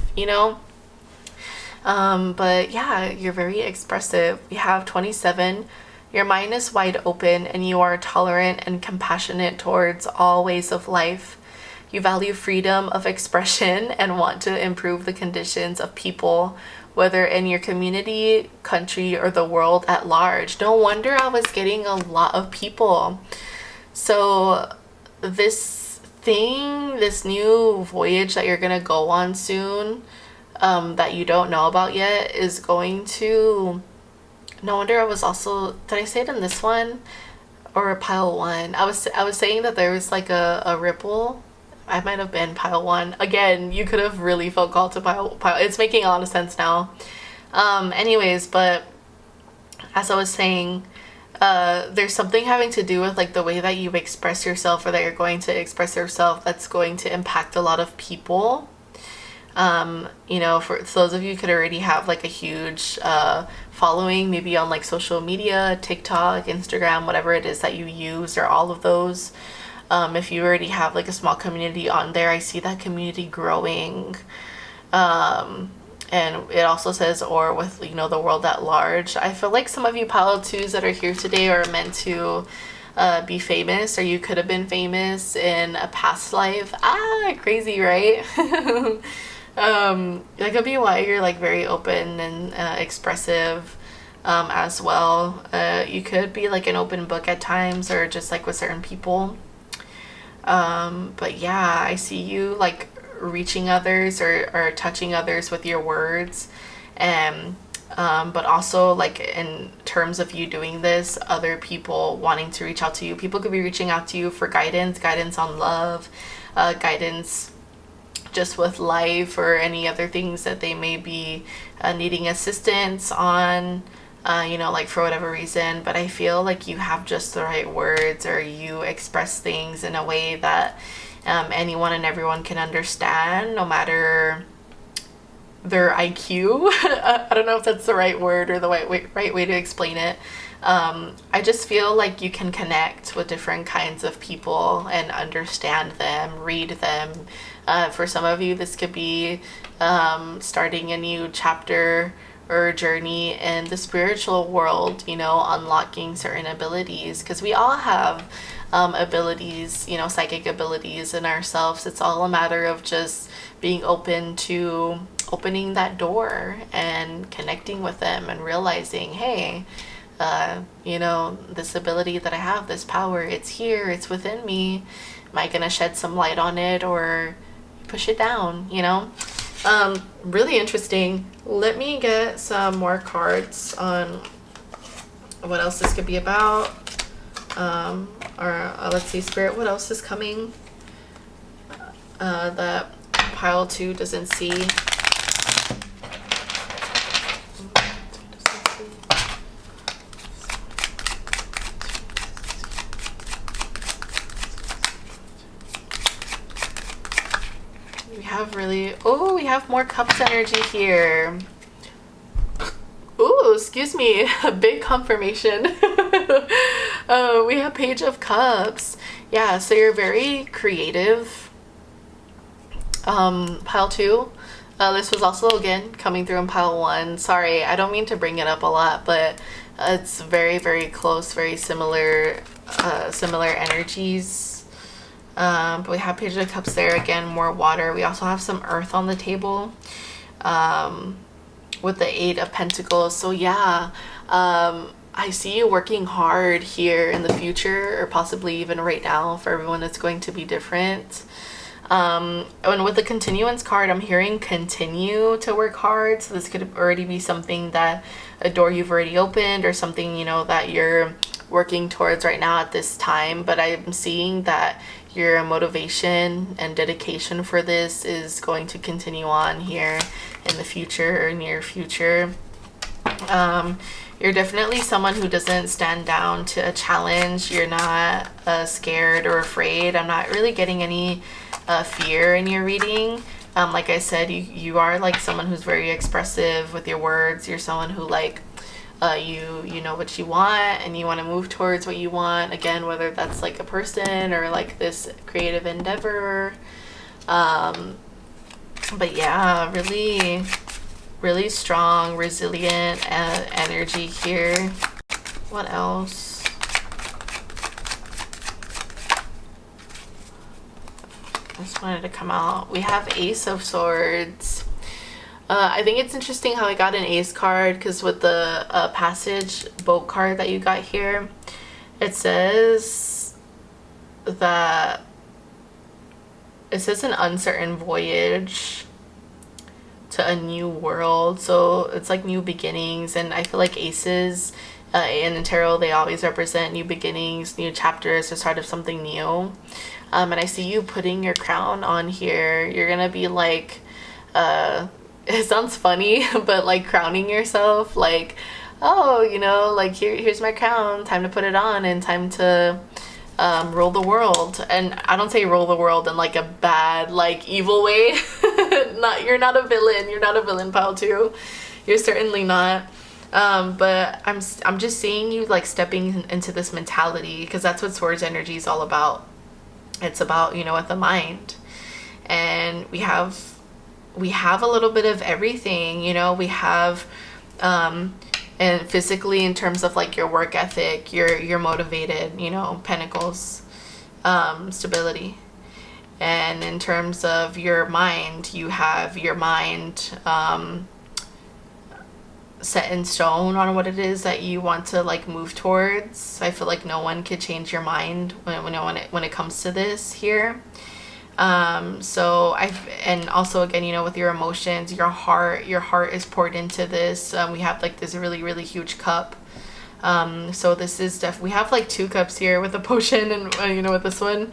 but yeah, you're very expressive. We have 27. Your mind is wide open, and you are tolerant and compassionate towards all ways of life. You value freedom of expression and want to improve the conditions of people, whether in your community, country, or the world at large. No wonder I was getting a lot of people. So this new voyage that you're gonna go on soon, that you don't know about yet, is going to... No wonder I was also... Did I say it in this one? Or pile one? I was saying that there was like a ripple. I might have been pile one. Again, you could have really felt called to pile. It's making a lot of sense now. Anyways, but as I was saying, there's something having to do with like the way that you express yourself, or that you're going to express yourself, that's going to impact a lot of people. For those of you who could already have like a huge following, maybe on like social media, TikTok, Instagram, whatever it is that you use, or all of those. If you already have like a small community on there, I see that community growing. And it also says, or with, the world at large. I feel like some of you pile twos that are here today are meant to be famous, or you could have been famous in a past life. Crazy, right? That could be why you're like very open and expressive as well. You could be like an open book at times, or just like with certain people. But yeah, I see you like reaching others, or touching others with your words, and but also like in terms of you doing this, other people wanting to reach out to you. People could be reaching out to you for guidance on love, guidance just with life, or any other things that they may be needing assistance on, like for whatever reason. But I feel like you have just the right words, or you express things in a way that anyone and everyone can understand, no matter their IQ. I don't know if that's the right word or the right way to explain it. I just feel like you can connect with different kinds of people and understand them, read them. For some of you, this could be starting a new chapter or journey in the spiritual world, you know, unlocking certain abilities, because we all have abilities, you know, psychic abilities in ourselves. It's all a matter of just being open to opening that door and connecting with them and realizing, hey, you know, this ability that I have, this power, it's here, it's within me. Am I gonna shed some light on it or push it down, you know? Really interesting. Let me get some more cards on what else this could be about. Let's see, Spirit, what else is coming that pile 2 doesn't see? We have more cups energy here. Ooh, excuse me, a big confirmation. We have Page of Cups. Yeah, so you're very creative. Pile 2. This was also, again, coming through in pile 1. Sorry, I don't mean to bring it up a lot, but it's very, very close, very similar energies. But we have Page of Cups there, again, more water. We also have some earth on the table with the 8 of Pentacles. So yeah, I see you working hard here in the future, or possibly even right now. For everyone, it's going to be different. And with the continuance card, I'm hearing continue to work hard. So this could already be something that a door you've already opened, or something, you know, that you're working towards right now at this time. But I'm seeing that your motivation and dedication for this is going to continue on here in the future or near future. You're definitely someone who doesn't stand down to a challenge. You're not scared or afraid. I'm not really getting any fear in your reading. Like I said, you are like someone who's very expressive with your words. You're someone who like you know what you want, and you want to move towards what you want, again, whether that's like a person or like this creative endeavor. But yeah, really strong, resilient energy here. What else? I just wanted to come out. We have Ace of Swords. I think it's interesting how I got an ace card, because with the passage boat card that you got here, it says that an uncertain voyage to a new world. So it's like new beginnings, and I feel like aces in the tarot, they always represent new beginnings, new chapters, the start of something new. And I see you putting your crown on here. You're gonna be like it sounds funny, but like crowning yourself, like, oh, you know, like here's my crown, time to put it on, and time to rule the world. And I don't say rule the world in like a bad, like evil way. You're not a villain, pile 2. You're certainly not. But I'm just seeing you like stepping into this mentality, because that's what Swords energy is all about. It's about, you know, with the mind. And we have a little bit of everything, you know. We have and physically, in terms of like your work ethic, you're motivated, you know, Pentacles, stability. And in terms of your mind, you have your mind set in stone on what it is that you want to like move towards. I feel like no one could change your mind when it comes to this here. And also, again, you know, with your emotions, your heart is poured into this. We have like this really, really huge cup. So this is we have like 2 cups here with a potion, and you know, with this one.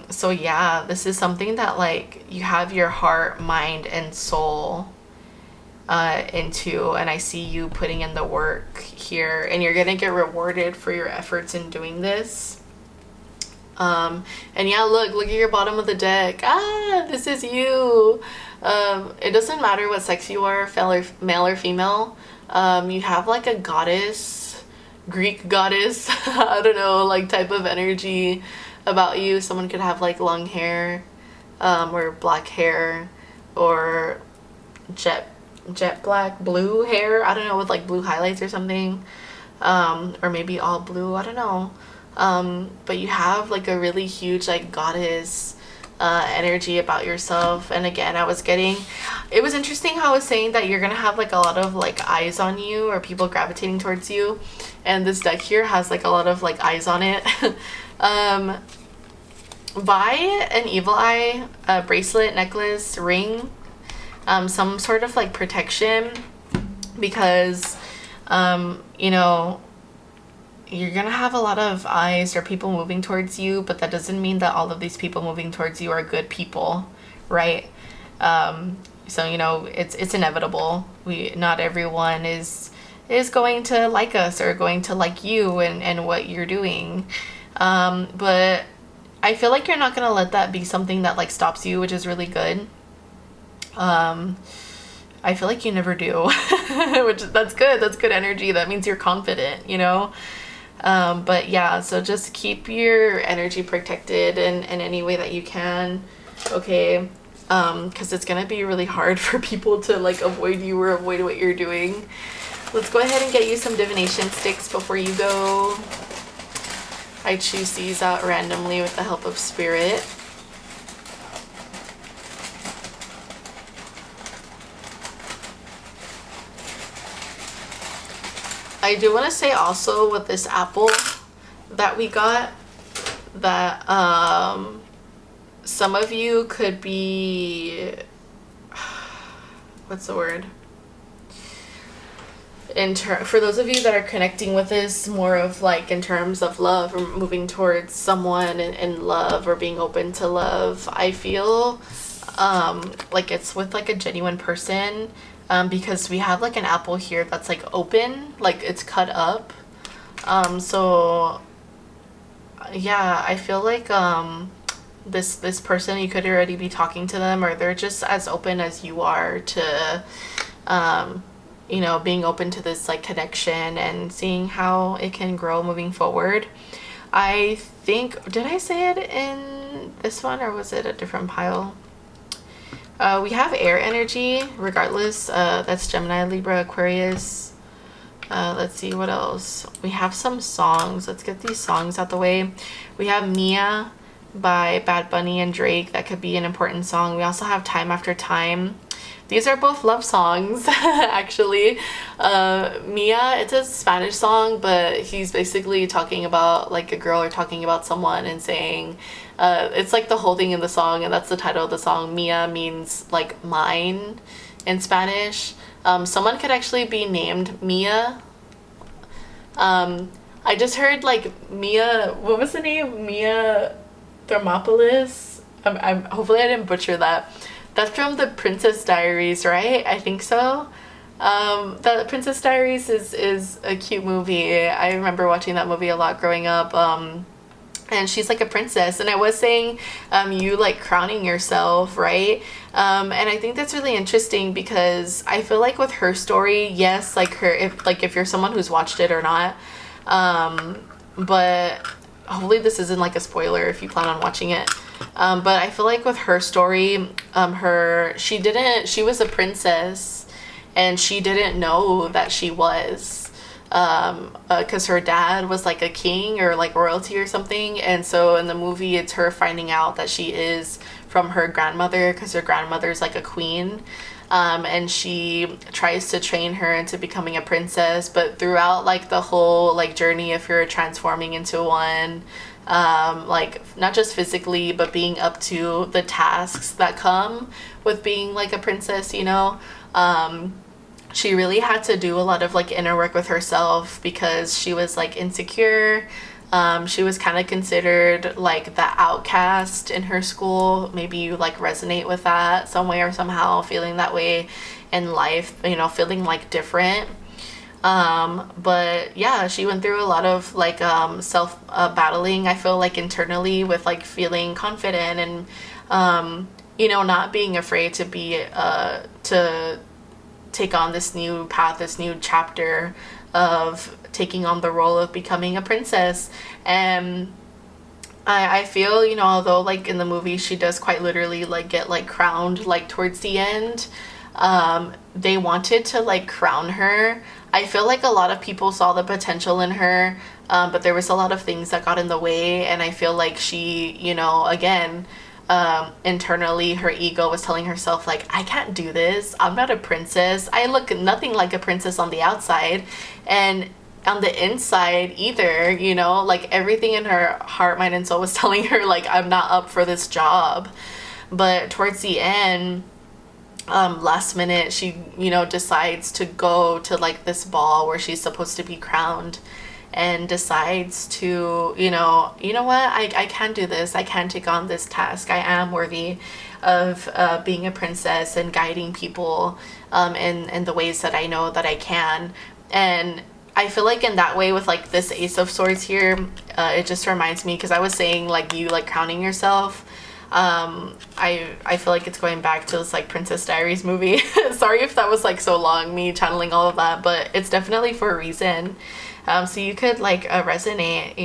So yeah, this is something that like you have your heart, mind, and soul into, and I see you putting in the work here, and you're gonna get rewarded for your efforts in doing this. And yeah, look at your bottom of the deck. This is you. It doesn't matter what sex you are, male or female. You have like a goddess, Greek goddess, I don't know, like type of energy about you. Someone could have like long hair, or black hair, or jet black, blue hair, I don't know, with like blue highlights or something, or maybe all blue, I don't know. But you have like a really huge like goddess energy about yourself. And again, it was interesting how I was saying that you're gonna have like a lot of like eyes on you, or people gravitating towards you, and this deck here has like a lot of like eyes on it. Buy an evil eye bracelet, necklace, ring, some sort of like protection, because you know, you're gonna have a lot of eyes or people moving towards you, but that doesn't mean that all of these people moving towards you are good people, right? So you know, it's inevitable. Not everyone is going to like us or going to like you and what you're doing, but I feel like you're not gonna let that be something that like stops you, which is really good. I feel like you never do, which that's good. That's good energy. That means you're confident, you know? But yeah, so just keep your energy protected in any way that you can, okay? Because it's gonna be really hard for people to like avoid you or avoid what you're doing. Let's go ahead and get you some divination sticks before you go. I choose these out randomly with the help of spirit. I do want to say also with this apple that we got that some of you could be, what's the word? For those of you that are connecting with this more of like in terms of love or moving towards someone in love or being open to love, I feel like it's with like a genuine person. Because we have like an apple here that's like open, like it's cut up. So yeah, I feel like this person, you could already be talking to them, or they're just as open as you are to you know, being open to this like connection and seeing how it can grow moving forward. I think, did I say it in this one or was it a different pile? We have air energy regardless. That's Gemini, Libra, Aquarius. Let's see what else. We have some songs. Let's get these songs out the way. We have Mia by Bad Bunny and Drake. That could be an important song. We also have Time After Time. These are both love songs, actually. Mia, it's a Spanish song, but he's basically talking about like a girl or talking about someone and saying, it's like the whole thing in the song, and that's the title of the song. Mia means like mine in Spanish. Someone could actually be named Mia. I just heard like Mia, what was the name? Mia Thermopolis? I'm hopefully I didn't butcher that. That's from the Princess Diaries, right? I think so. The Princess Diaries is a cute movie. I remember watching that movie a lot growing up. And she's like a princess, and I was saying you like crowning yourself, right? And I think that's really interesting because I feel like with her story, yes, like if you're someone who's watched it or not, but hopefully this isn't like a spoiler if you plan on watching it. But I feel like with her story, she was a princess and she didn't know that she was, because her dad was like a king or like royalty or something. And so in the movie, it's her finding out that she is from her grandmother, because her grandmother's like a queen. And she tries to train her into becoming a princess, but throughout like the whole like journey of her transforming into one, like not just physically but being up to the tasks that come with being like a princess, you know, she really had to do a lot of like inner work with herself because she was like insecure. She was kind of considered like the outcast in her school. Maybe you like resonate with that some way or somehow, feeling that way in life, you know, feeling like different. But yeah, she went through a lot of like battling, I feel like internally, with like feeling confident and not being afraid to be to take on this new path, this new chapter of taking on the role of becoming a princess. And I feel, although like in the movie she does quite literally like get like crowned like towards the end, they wanted to like crown her. I feel like a lot of people saw the potential in her, but there was a lot of things that got in the way, and I feel like she, again, internally her ego was telling herself like, I can't do this, I'm not a princess, I look nothing like a princess on the outside, and on the inside either, like everything in her heart, mind, and soul was telling her like, I'm not up for this job. But towards the end, last minute, she decides to go to like this ball where she's supposed to be crowned, and decides to, you know what, I can do this, I can take on this task, I am worthy of being a princess and guiding people in the ways that I know that I can. And I feel like in that way, with like this Ace of Swords here, it just reminds me, because I was saying like you like crowning yourself, I feel like it's going back to this like Princess Diaries movie. Sorry if that was like so long, me channeling all of that, but it's definitely for a reason. So you could like resonate,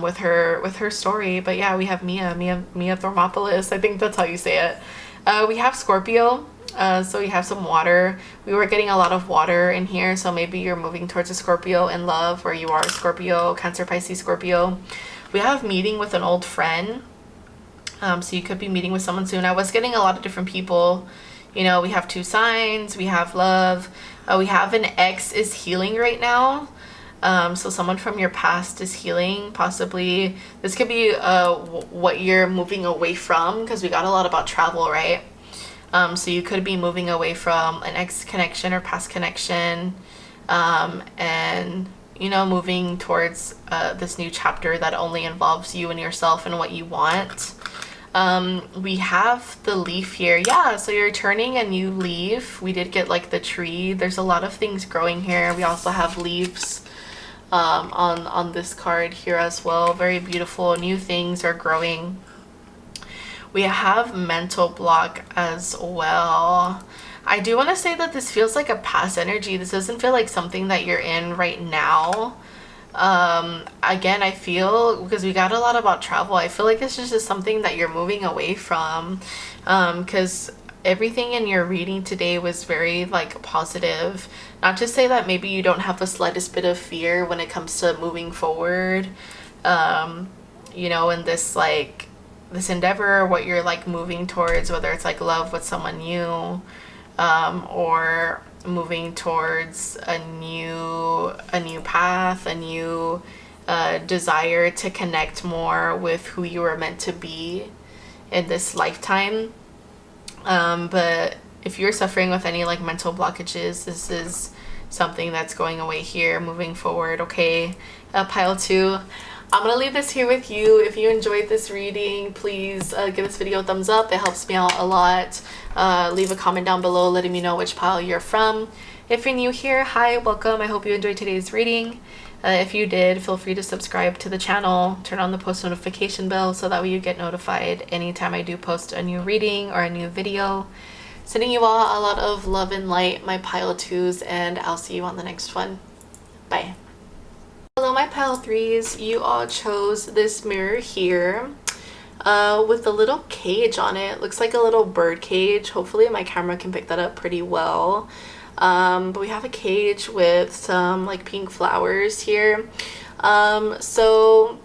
with her story. But yeah, we have Mia Thermopolis. I think that's how you say it. We have Scorpio. So we have some water. We were getting a lot of water in here, so maybe you're moving towards a Scorpio in love, where you are a Scorpio, Cancer, Pisces, Scorpio. We have meeting with an old friend. So you could be meeting with someone soon. I was getting a lot of different people. We have 2 signs. We have love. We have an ex is healing right now. So someone from your past is healing, possibly. This could be what you're moving away from, because we got a lot about travel, right? So you could be moving away from an ex connection or past connection, and moving towards this new chapter that only involves you and yourself and what you want. We have the leaf here. Yeah, so you're turning a new leaf. We did get like the tree. There's a lot of things growing here. We also have leaves on this card here as well. Very beautiful. New things are growing. We have mental block as well. I do want to say that this feels like a past energy. This doesn't feel like something that you're in right now. Again, I feel, because we got a lot about travel, I feel like this is just something that you're moving away from, because everything in your reading today was very like positive. Not to say that maybe you don't have the slightest bit of fear when it comes to moving forward, in this endeavor, what you're like moving towards, whether it's like love with someone new, or moving towards a new path, a new desire to connect more with who you were meant to be in this lifetime. But if you're suffering with any like mental blockages, this is something that's going away here, moving forward. Okay, pile 2. I'm gonna leave this here with you. If you enjoyed this reading, please give this video a thumbs up. It helps me out a lot. Leave a comment down below letting me know which pile you're from. If you're new here, hi, welcome. I hope you enjoyed today's reading. If you did, feel free to subscribe to the channel, turn on the post notification bell so that way you get notified anytime I do post a new reading or a new video. Sending you all a lot of love and light, my pile 2s, and I'll see you on the next one. Bye. Hello, my pile 3s. You all chose this mirror here with a little cage on it. Looks like a little bird cage. Hopefully my camera can pick that up pretty well. But we have a cage with some like pink flowers here. So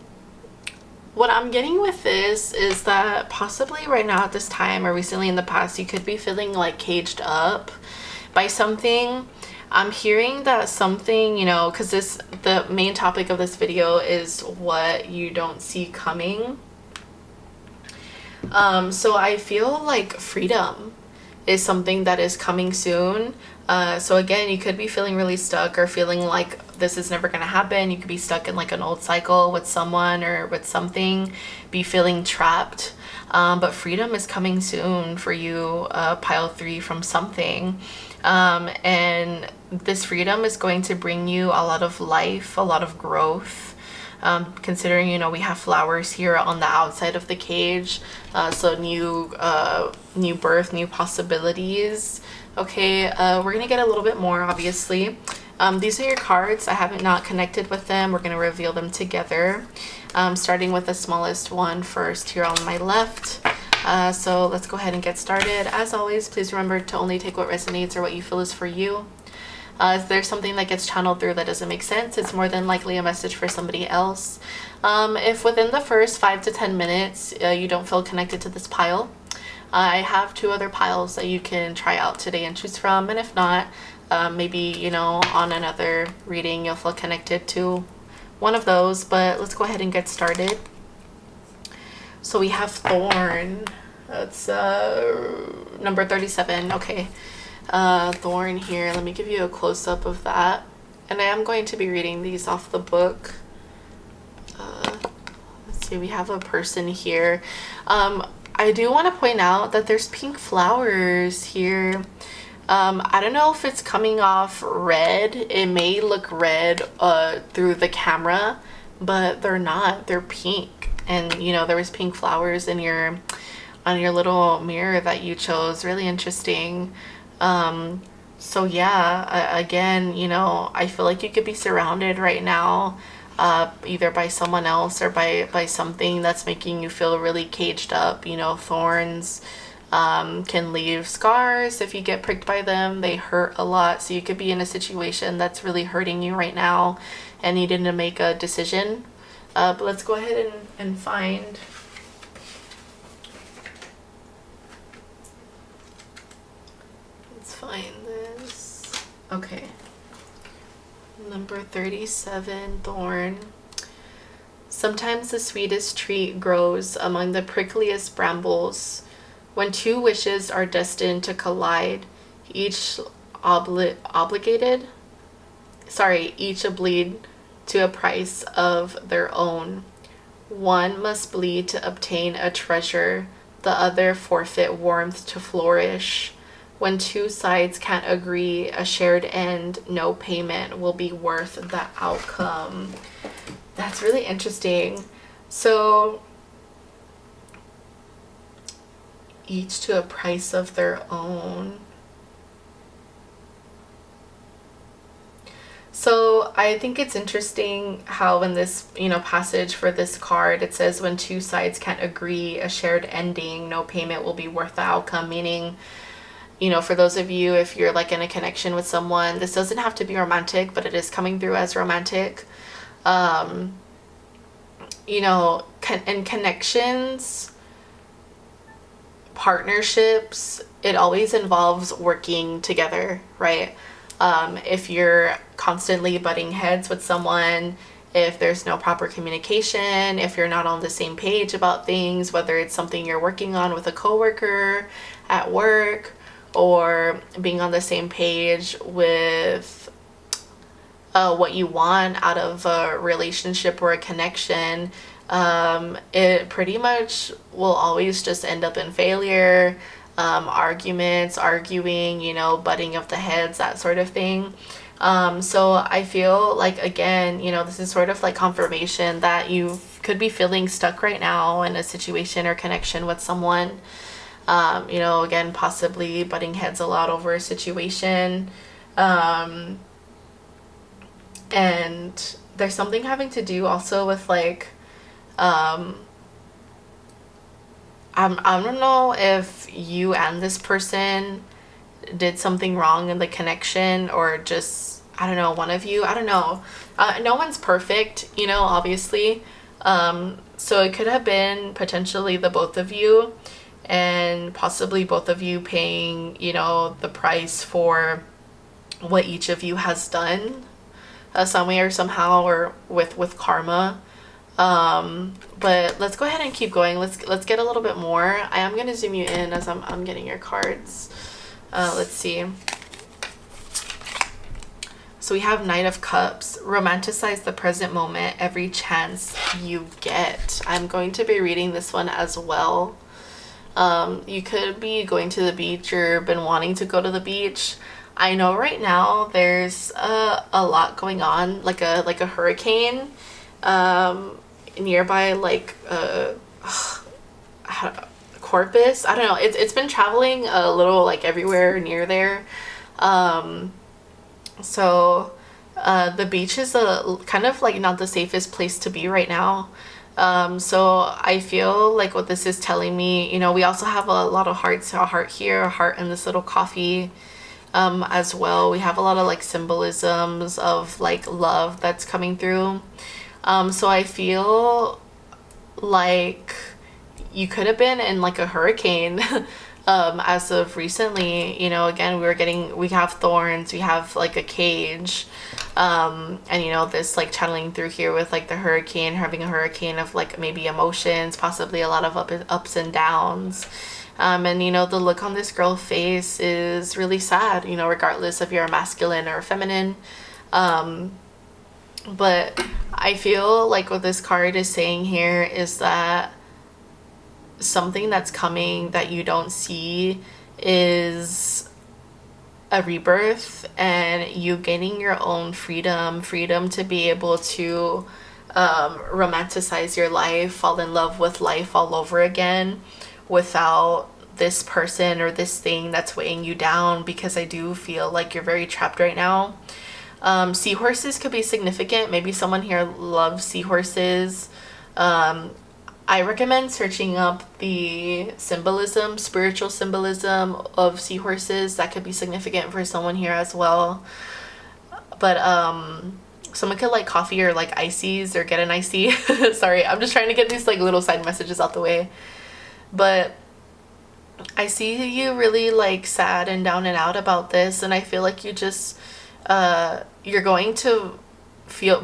what I'm getting with this is that possibly right now at this time or recently in the past, you could be feeling like caged up by something. I'm hearing that something, because the main topic of this video is what you don't see coming. So I feel like freedom is something that is coming soon. So again, you could be feeling really stuck or feeling like this is never going to happen. You could be stuck in like an old cycle with someone or with something, be feeling trapped. But freedom is coming soon for you, pile 3, from something. And this freedom is going to bring you a lot of life, a lot of growth. considering, you know, we have flowers here on the outside of the cage. So new birth, new possibilities. Okay, we're gonna get a little bit more, obviously. These are your cards. I haven't not connected with them. We're gonna reveal them together. Starting with the smallest one first here on my left. So let's go ahead and get started. As always, please remember to only take what resonates or what you feel is for you. If there's something that gets channeled through that doesn't make sense, it's more than likely a message for somebody else. If within the first 5 to 10 minutes you don't feel connected to this pile, I have 2 other piles that you can try out today and choose from. And if not, maybe, you know, on another reading you'll feel connected to one of those. But let's go ahead and get started. So we have Thorn. That's number 37. Okay. Thorn here. Let me give you a close-up of that. And I am going to be reading these off the book. Let's see. We have a person here. I do want to point out that there's pink flowers here. I don't know if it's coming off red. It may look red through the camera, but they're not. They're pink. And, you know, there was pink flowers in on your little mirror that you chose. Really interesting. So yeah, again, you know, I feel like you could be surrounded right now, either by someone else or by something that's making you feel really caged up. You know, thorns can leave scars. If you get pricked by them, they hurt a lot. So you could be in a situation that's really hurting you right now and needing to make a decision. But let's go ahead and find. Let's find this. Okay. Number 37, Thorn. Sometimes the sweetest treat grows among the prickliest brambles. When 2 wishes are destined to collide, each obliged to a price of their own. One must bleed to obtain a treasure, the other forfeit warmth to flourish. When 2 sides can't agree, a shared end, no payment will be worth the outcome. That's really interesting. So, each to a price of their own. So I think it's interesting how in this, you know, passage for this card, it says when 2 sides can't agree, a shared ending, no payment will be worth the outcome. Meaning, you know, for those of you, if you're like in a connection with someone, this doesn't have to be romantic, but it is coming through as romantic. You know, in connections, partnerships, it always involves working together, right? If you're constantly butting heads with someone, if there's no proper communication, if you're not on the same page about things, whether it's something you're working on with a coworker at work, or being on the same page with what you want out of a relationship or a connection, it pretty much will always just end up in failure, arguments, arguing, you know, butting of the heads, that sort of thing. So I feel like, again, you know, this is sort of like confirmation that you could be feeling stuck right now in a situation or connection with someone. You know, again, possibly butting heads a lot over a situation. And there's something having to do also with like, I don't know if you and this person did something wrong in the connection, or just, I don't know, one of you, I don't know. No one's perfect, you know, obviously. So it could have been potentially the both of you, and possibly both of you paying, you know, the price for what each of you has done, some way or somehow, or with karma. But let's go ahead and keep going. Let's get a little bit more. I am gonna zoom you in as I'm getting your cards. Let's see. So we have Knight of Cups. Romanticize the present moment every chance you get. I'm going to be reading this one as well. You could be going to the beach or been wanting to go to the beach. I know right now there's a lot going on, like a hurricane. nearby, like Corpus. I don't know. It's been traveling a little like everywhere near there. So the beach is a kind of like not the safest place to be right now. So I feel like what this is telling me, you know, we also have a lot of hearts, a heart here, a heart in this little coffee, as well. We have a lot of like symbolisms of like love that's coming through. So I feel like you could have been in like a hurricane as of recently. You know, again, we have thorns, we have like a cage, and you know, this like channeling through here with like the hurricane, having a hurricane of like maybe emotions, possibly a lot of ups and downs. And you know, the look on this girl's face is really sad, you know, regardless if you're a masculine or a feminine. But I feel like what this card is saying here is that something that's coming that you don't see is a rebirth, and you gaining your own freedom to be able to romanticize your life, fall in love with life all over again without this person or this thing that's weighing you down, because I do feel like you're very trapped right now. Seahorses could be significant. Maybe someone here loves seahorses. I recommend searching up the symbolism, spiritual symbolism of seahorses. That could be significant for someone here as well. But someone could like coffee or like ices or get an icy. Sorry, I'm just trying to get these like little side messages out the way. But I see you really like sad and down and out about this, and I feel like you just you're going to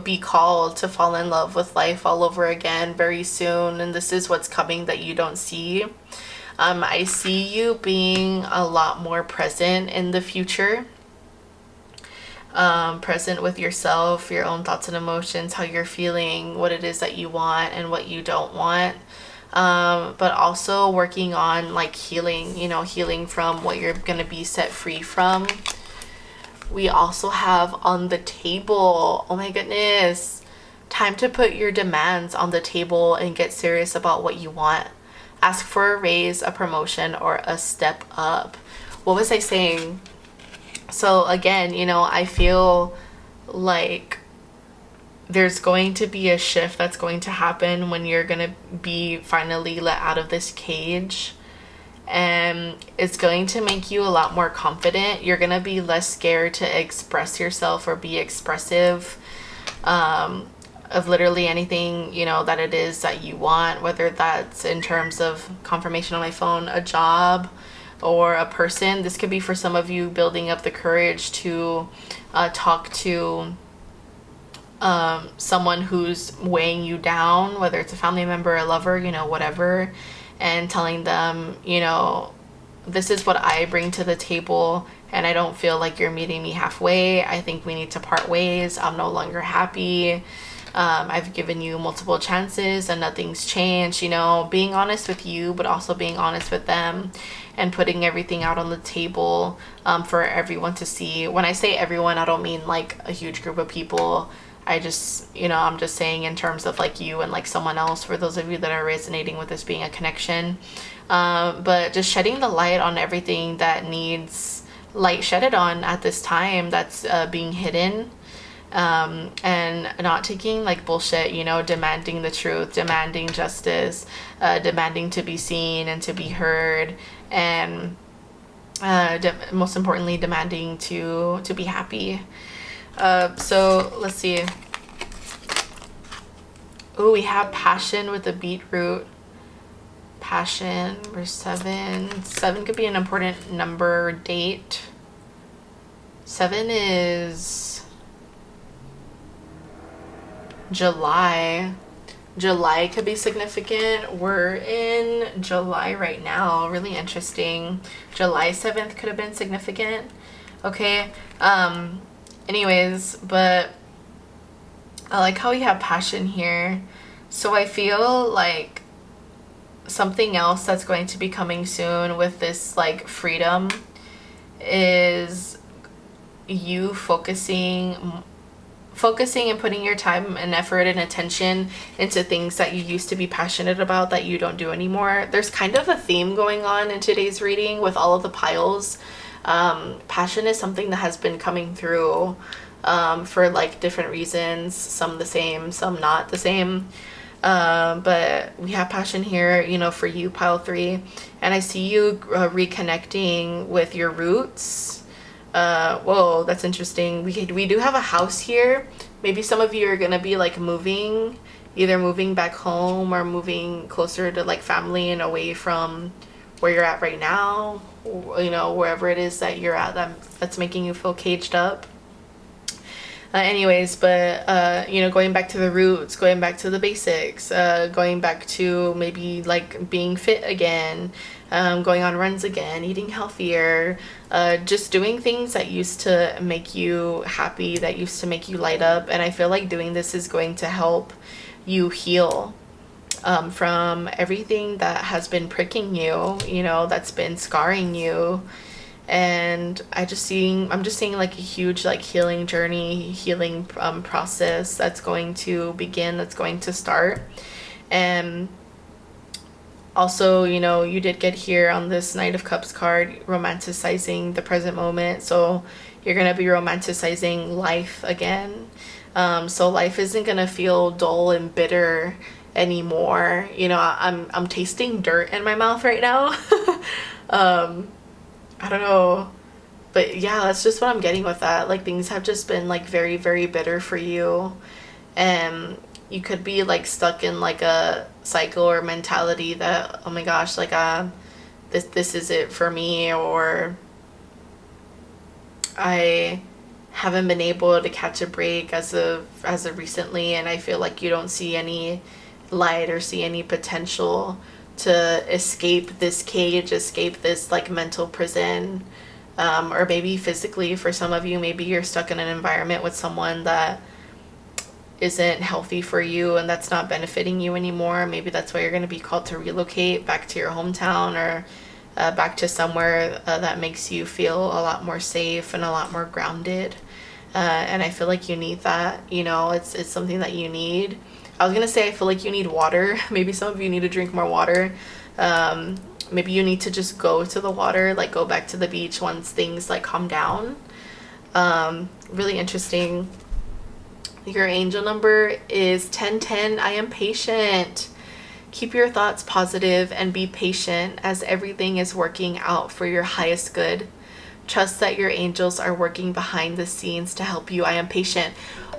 be called to fall in love with life all over again very soon, and this is what's coming that you don't see. I see you being a lot more present in the future, present with yourself, your own thoughts and emotions, how you're feeling, what it is that you want and what you don't want. But also working on like healing, you know, healing from what you're going to be set free from. We also have on the table, oh my goodness, time to put your demands on the table and get serious about what you want. Ask for a raise, a promotion, or a step up. What was I saying? So again, you know, I feel like there's going to be a shift that's going to happen when you're going to be finally let out of this cage. And it's going to make you a lot more confident. You're going to be less scared to express yourself or be expressive of literally anything, you know, that it is that you want, whether that's in terms of confirmation on my phone, a job, or a person. This could be for some of you building up the courage to talk to someone who's weighing you down, whether it's a family member, a lover, you know, whatever, and telling them, you know, this is what I bring to the table, and I don't feel like you're meeting me halfway. I think we need to part ways. I'm no longer happy. I've given you multiple chances and nothing's changed. You know, being honest with you, but also being honest with them, and putting everything out on the table for everyone to see. When I say everyone, I don't mean like a huge group of people. I just, you know, I'm just saying in terms of like you and like someone else, for those of you that are resonating with this being a connection. But just shedding the light on everything that needs light shedded on at this time that's being hidden. And not taking like bullshit, you know, demanding the truth, demanding justice, demanding to be seen and to be heard, and most importantly, demanding to be happy. So let's see. Oh, we have passion with the beetroot. Passion, we're 7. 7 could be an important number, date. 7 is July. July could be significant. We're in July right now. Really interesting. July 7th could have been significant. Okay. Anyways, but I like how we have passion here. So I feel like something else that's going to be coming soon with this like freedom is you focusing focusing and putting your time and effort and attention into things that you used to be passionate about that you don't do anymore. There's kind of a theme going on in today's reading with all of the piles. Passion is something that has been coming through for like different reasons, some the same, some not the same. But we have passion here, you know, for you, pile 3. And I see you reconnecting with your roots. Whoa, that's interesting. We do have a house here. Maybe some of you are gonna be like moving, either moving back home or moving closer to like family and away from where you're at right now, you know, wherever it is that you're at that's making you feel caged up. Anyways, but you know, going back to the roots, going back to the basics, going back to maybe like being fit again, going on runs again, eating healthier, just doing things that used to make you happy, that used to make you light up. And I feel like doing this is going to help you heal from everything that has been pricking you, you know, that's been scarring you. And I'm just seeing like a huge like healing journey, healing process that's going to begin, that's going to start. And also, you know, you did get here on this Knight of Cups card, romanticizing the present moment. So you're going to be romanticizing life again. So life isn't going to feel dull and bitter anymore. You know, I'm tasting dirt in my mouth right now. I don't know, but yeah, that's just what I'm getting with that. Like things have just been like very, very bitter for you, and you could be like stuck in like a cycle or mentality that, oh my gosh, like this is it for me, or I haven't been able to catch a break as of recently, and I feel like you don't see any light or see any potential to escape this cage, escape this like mental prison, or maybe physically for some of you. Maybe you're stuck in an environment with someone that isn't healthy for you and that's not benefiting you anymore. Maybe that's why you're going to be called to relocate back to your hometown, or back to somewhere that makes you feel a lot more safe and a lot more grounded. And I feel like you need that, you know, it's something that you need. I was gonna say I feel like you need water. Maybe some of you need to drink more water. Maybe you need to just go to the water, like go back to the beach once things like calm down. Really interesting. Your angel number is 1010. I am patient. Keep your thoughts positive and be patient as everything is working out for your highest good. Trust that your angels are working behind the scenes to help you. I am patient.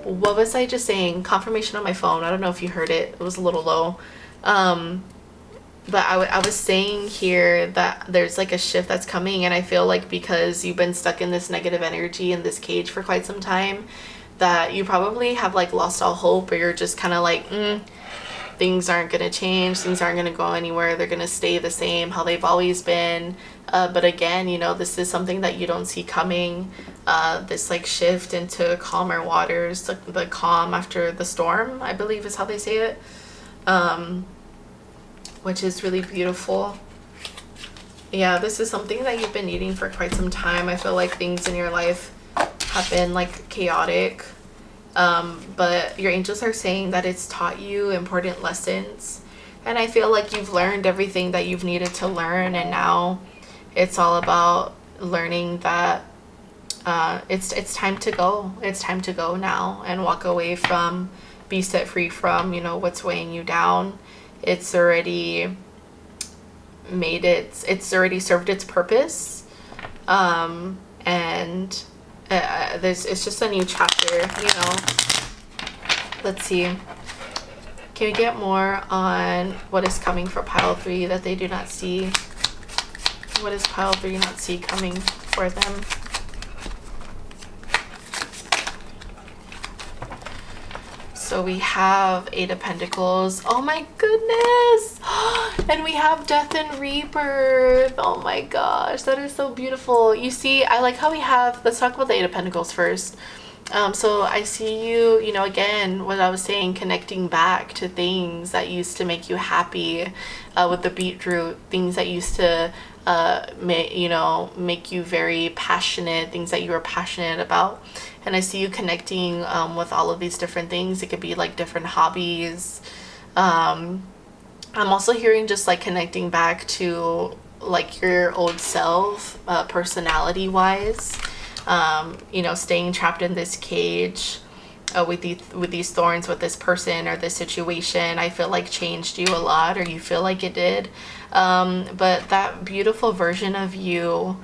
What was I just saying? Confirmation on my phone. I don't know if you heard it. It was a little low. But I was saying here that there's like a shift that's coming, and I feel like because you've been stuck in this negative energy in this cage for quite some time, that you probably have like lost all hope, or you're just kind of like, things aren't going to change, things aren't going to go anywhere, they're going to stay the same how they've always been. But again, you know, this is something that you don't see coming, this like shift into calmer waters, the calm after the storm, I believe is how they say it, which is really beautiful. Yeah, this is something that you've been needing for quite some time. I feel like things in your life have been like chaotic, but your angels are saying that it's taught you important lessons, and I feel like you've learned everything that you've needed to learn, and now it's all about learning that it's time to go. It's time to go now and walk away from, be set free from, you know, what's weighing you down. It's already it's already served its purpose, and it's just a new chapter, you know. Let's see. Can we get more on what is coming for pile 3 that they do not see? What does pile 3 not see coming for them? So we have 8 of Pentacles. Oh my goodness! And we have Death and Rebirth. Oh my gosh, that is so beautiful. You see, I like how we have, let's talk about the 8 of Pentacles first. So I see you, you know, again, what I was saying, connecting back to things that used to make you happy, with the beetroot, things that used to make you very passionate, things that you were passionate about. and I see you connecting with all of these different things. It could be like different hobbies. I'm also hearing just like connecting back to like your old self, personality wise. You know, staying trapped in this cage with these thorns, with this person or this situation, I feel like changed you a lot, or you feel like it did. But that beautiful version of you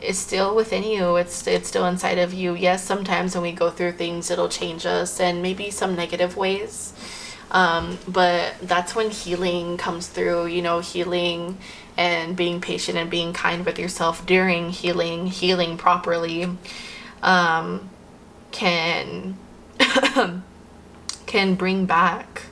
is still within you. It's still inside of you. Yes, sometimes when we go through things, it'll change us, and maybe some negative ways. But that's when healing comes through, you know, healing and being patient and being kind with yourself during healing properly, can can bring back,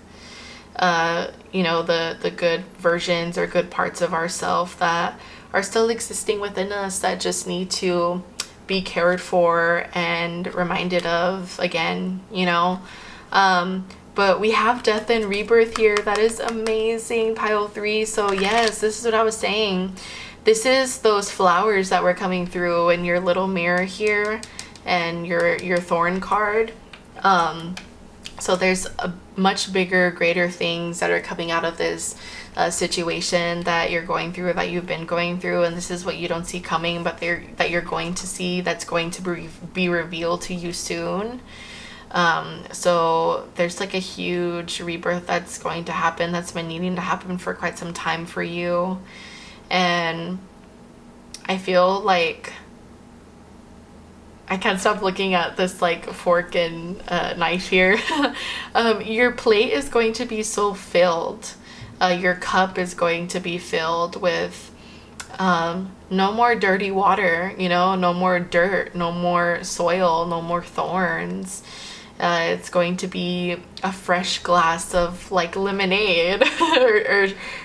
you know, the good versions or good parts of ourselves that are still existing within us, that just need to be cared for and reminded of again, you know. But we have death and rebirth here. That is amazing, pile 3. So yes, this is what I was saying. This is those flowers that were coming through in your little mirror here and your thorn card. So there's a much bigger, greater things that are coming out of this situation that you're going through, or that you've been going through, and this is what you don't see coming, but that you're going to see, that's going to be revealed to you soon. So there's like a huge rebirth that's going to happen, that's been needing to happen for quite some time for you. And I feel like I can't stop looking at this like fork and knife here. Your plate is going to be so filled. Your cup is going to be filled with no more dirty water, you know, no more dirt, no more soil, no more thorns. It's going to be a fresh glass of like lemonade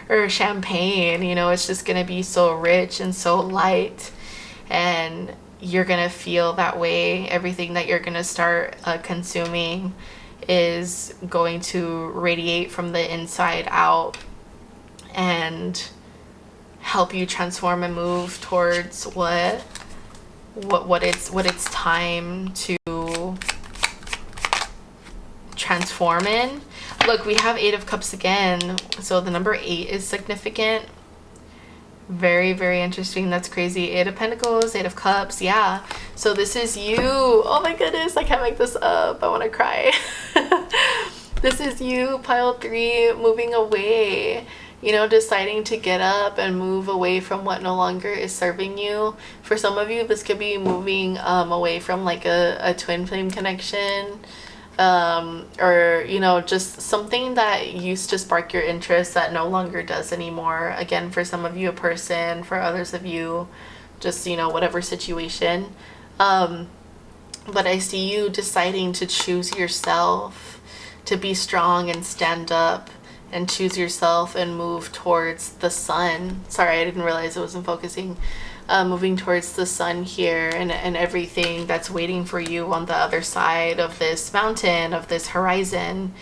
or champagne, you know. It's just going to be so rich and so light, and you're going to feel that way. Everything that you're going to start consuming is going to radiate from the inside out and help you transform and move towards what it's time to transform in. Look, we have 8 of Cups again, so the number 8 is significant. Very, very interesting. That's crazy. 8 of Pentacles, 8 of Cups. Yeah. So this is you. Oh my goodness, I can't make this up. I want to cry. This is you, pile 3, moving away. You know, deciding to get up and move away from what no longer is serving you. For some of you, this could be moving away from like a twin flame connection. Or, you know, just something that used to spark your interest that no longer does anymore. Again, for some of you, a person, for others of you, just, you know, whatever situation. But I see you deciding to choose yourself, to be strong and stand up and choose yourself and move towards the sun. Sorry, I didn't realize it wasn't focusing. Moving towards the sun here, and everything that's waiting for you on the other side of this mountain, of this horizon,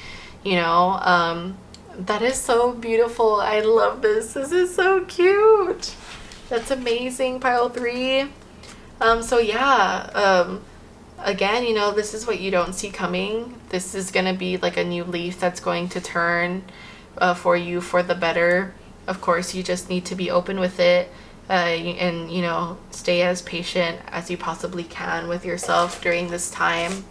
you know. That is so beautiful. I love this. This is so cute. That's amazing, pile 3. So yeah, again, you know, this is what you don't see coming. This is gonna be like a new leaf that's going to turn for you for the better. Of course, you just need to be open with it. And, you know, stay as patient as you possibly can with yourself during this time,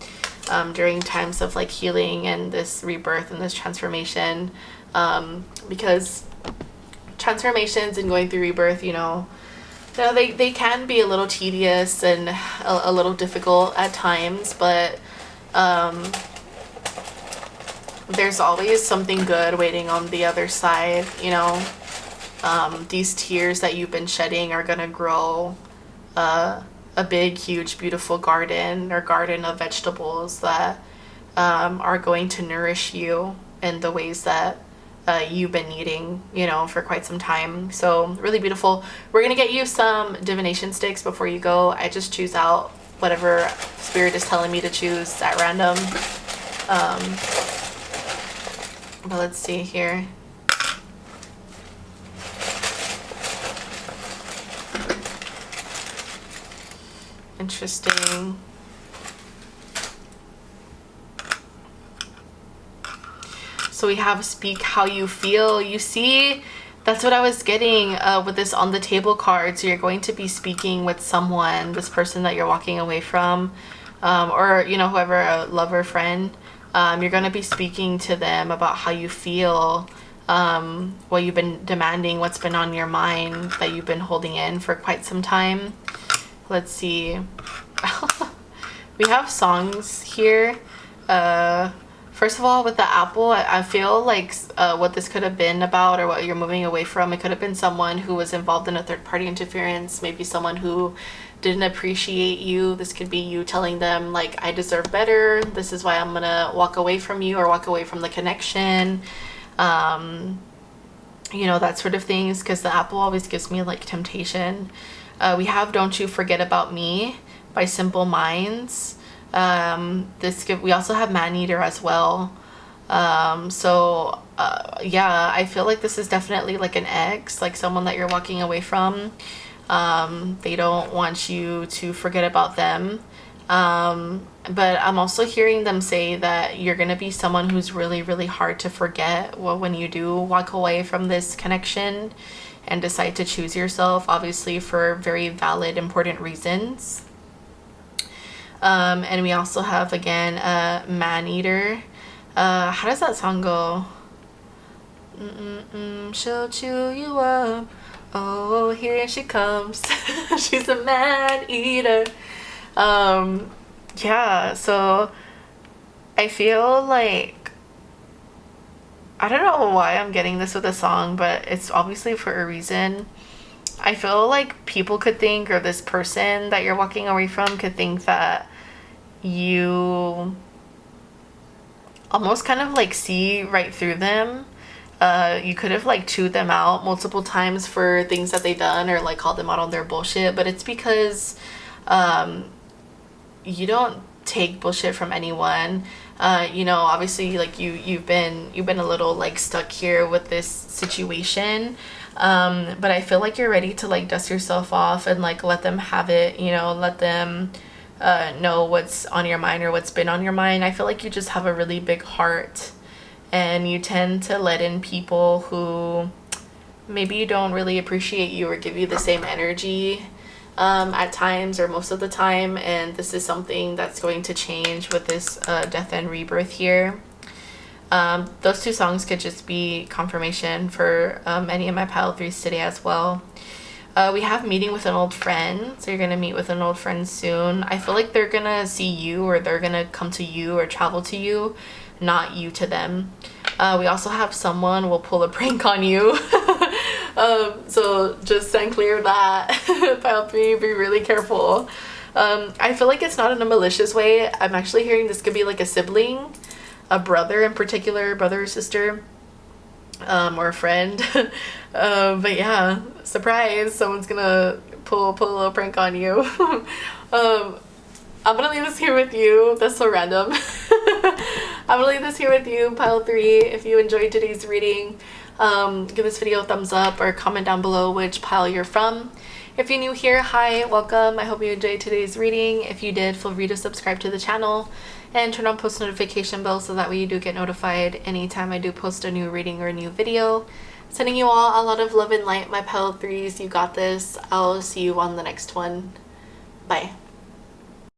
during times of like healing and this rebirth and this transformation, because transformations and going through rebirth, you know, they can be a little tedious and a little difficult at times, but there's always something good waiting on the other side, you know. These tears that you've been shedding are gonna grow a big, huge, beautiful garden, or garden of vegetables that are going to nourish you in the ways that you've been needing, you know, for quite some time. So really beautiful. We're gonna get you some divination sticks before you go. I just choose out whatever spirit is telling me to choose at random. But let's see here. Interesting. So we have speak how you feel. You see, that's what I was getting with this on the table card. So you're going to be speaking with someone, this person that you're walking away from, or, you know, whoever, a lover, friend. You're going to be speaking to them about how you feel, what you've been demanding, what's been on your mind that you've been holding in for quite some time. Let's see. We have songs here. First of all, with the apple, I feel like what this could have been about, or what you're moving away from, it could have been someone who was involved in a third-party interference, maybe someone who didn't appreciate you. This could be you telling them, like, I deserve better, this is why I'm gonna walk away from you, or walk away from the connection. You know, that sort of things, because the apple always gives me, like, temptation. We have Don't You Forget About Me by Simple Minds. We also have Man Eater as well. Yeah, I feel like this is definitely like an ex, like someone that you're walking away from. They don't want you to forget about them. But I'm also hearing them say that you're gonna be someone who's really, really hard to forget when you do walk away from this connection and decide to choose yourself, obviously for very valid, important reasons. And we also have, again, Man Eater. How does that song go? She'll chew you up. Oh, here she comes. She's a man eater. Yeah, so I feel like, I don't know why I'm getting this with a song, but it's obviously for a reason. I feel like people could think, or this person that you're walking away from could think that you almost kind of like see right through them. You could have like chewed them out multiple times for things that they done, or like called them out on their bullshit, but it's because you don't take bullshit from anyone. You know, obviously, like you've been a little like stuck here with this situation, but I feel like you're ready to like dust yourself off and like let them have it, you know, let them know what's on your mind or what's been on your mind. I feel like you just have a really big heart, and you tend to let in people who maybe you don't really appreciate you or give you the same energy at times, or most of the time. And this is something that's going to change with this death and rebirth here. Those two songs could just be confirmation for any of my pile threes today as well. We have Meeting with an Old Friend, so you're going to meet with an old friend soon. I feel like they're going to see you, or they're going to come to you or travel to you, not you to them. We also have Someone Will Pull a Prank on You. So just stand clear of that. Pile 3, be really careful. I feel like it's not in a malicious way. I'm actually hearing this could be like a sibling, a brother in particular, brother or sister, or a friend. But yeah, surprise, someone's gonna pull a little prank on you. I'm gonna leave this here with you. That's so random. I'm gonna leave this here with you, pile 3. If you enjoyed today's reading, give this video a thumbs up, or comment down below which pile you're from. If you're new here, hi, welcome. I hope you enjoyed today's reading. If you did, feel free to subscribe to the channel and turn on post notification bell, so that way you do get notified anytime I do post a new reading or a new video. Sending you all a lot of love and light, my pile 3s. You got this. I'll see you on the next one. Bye.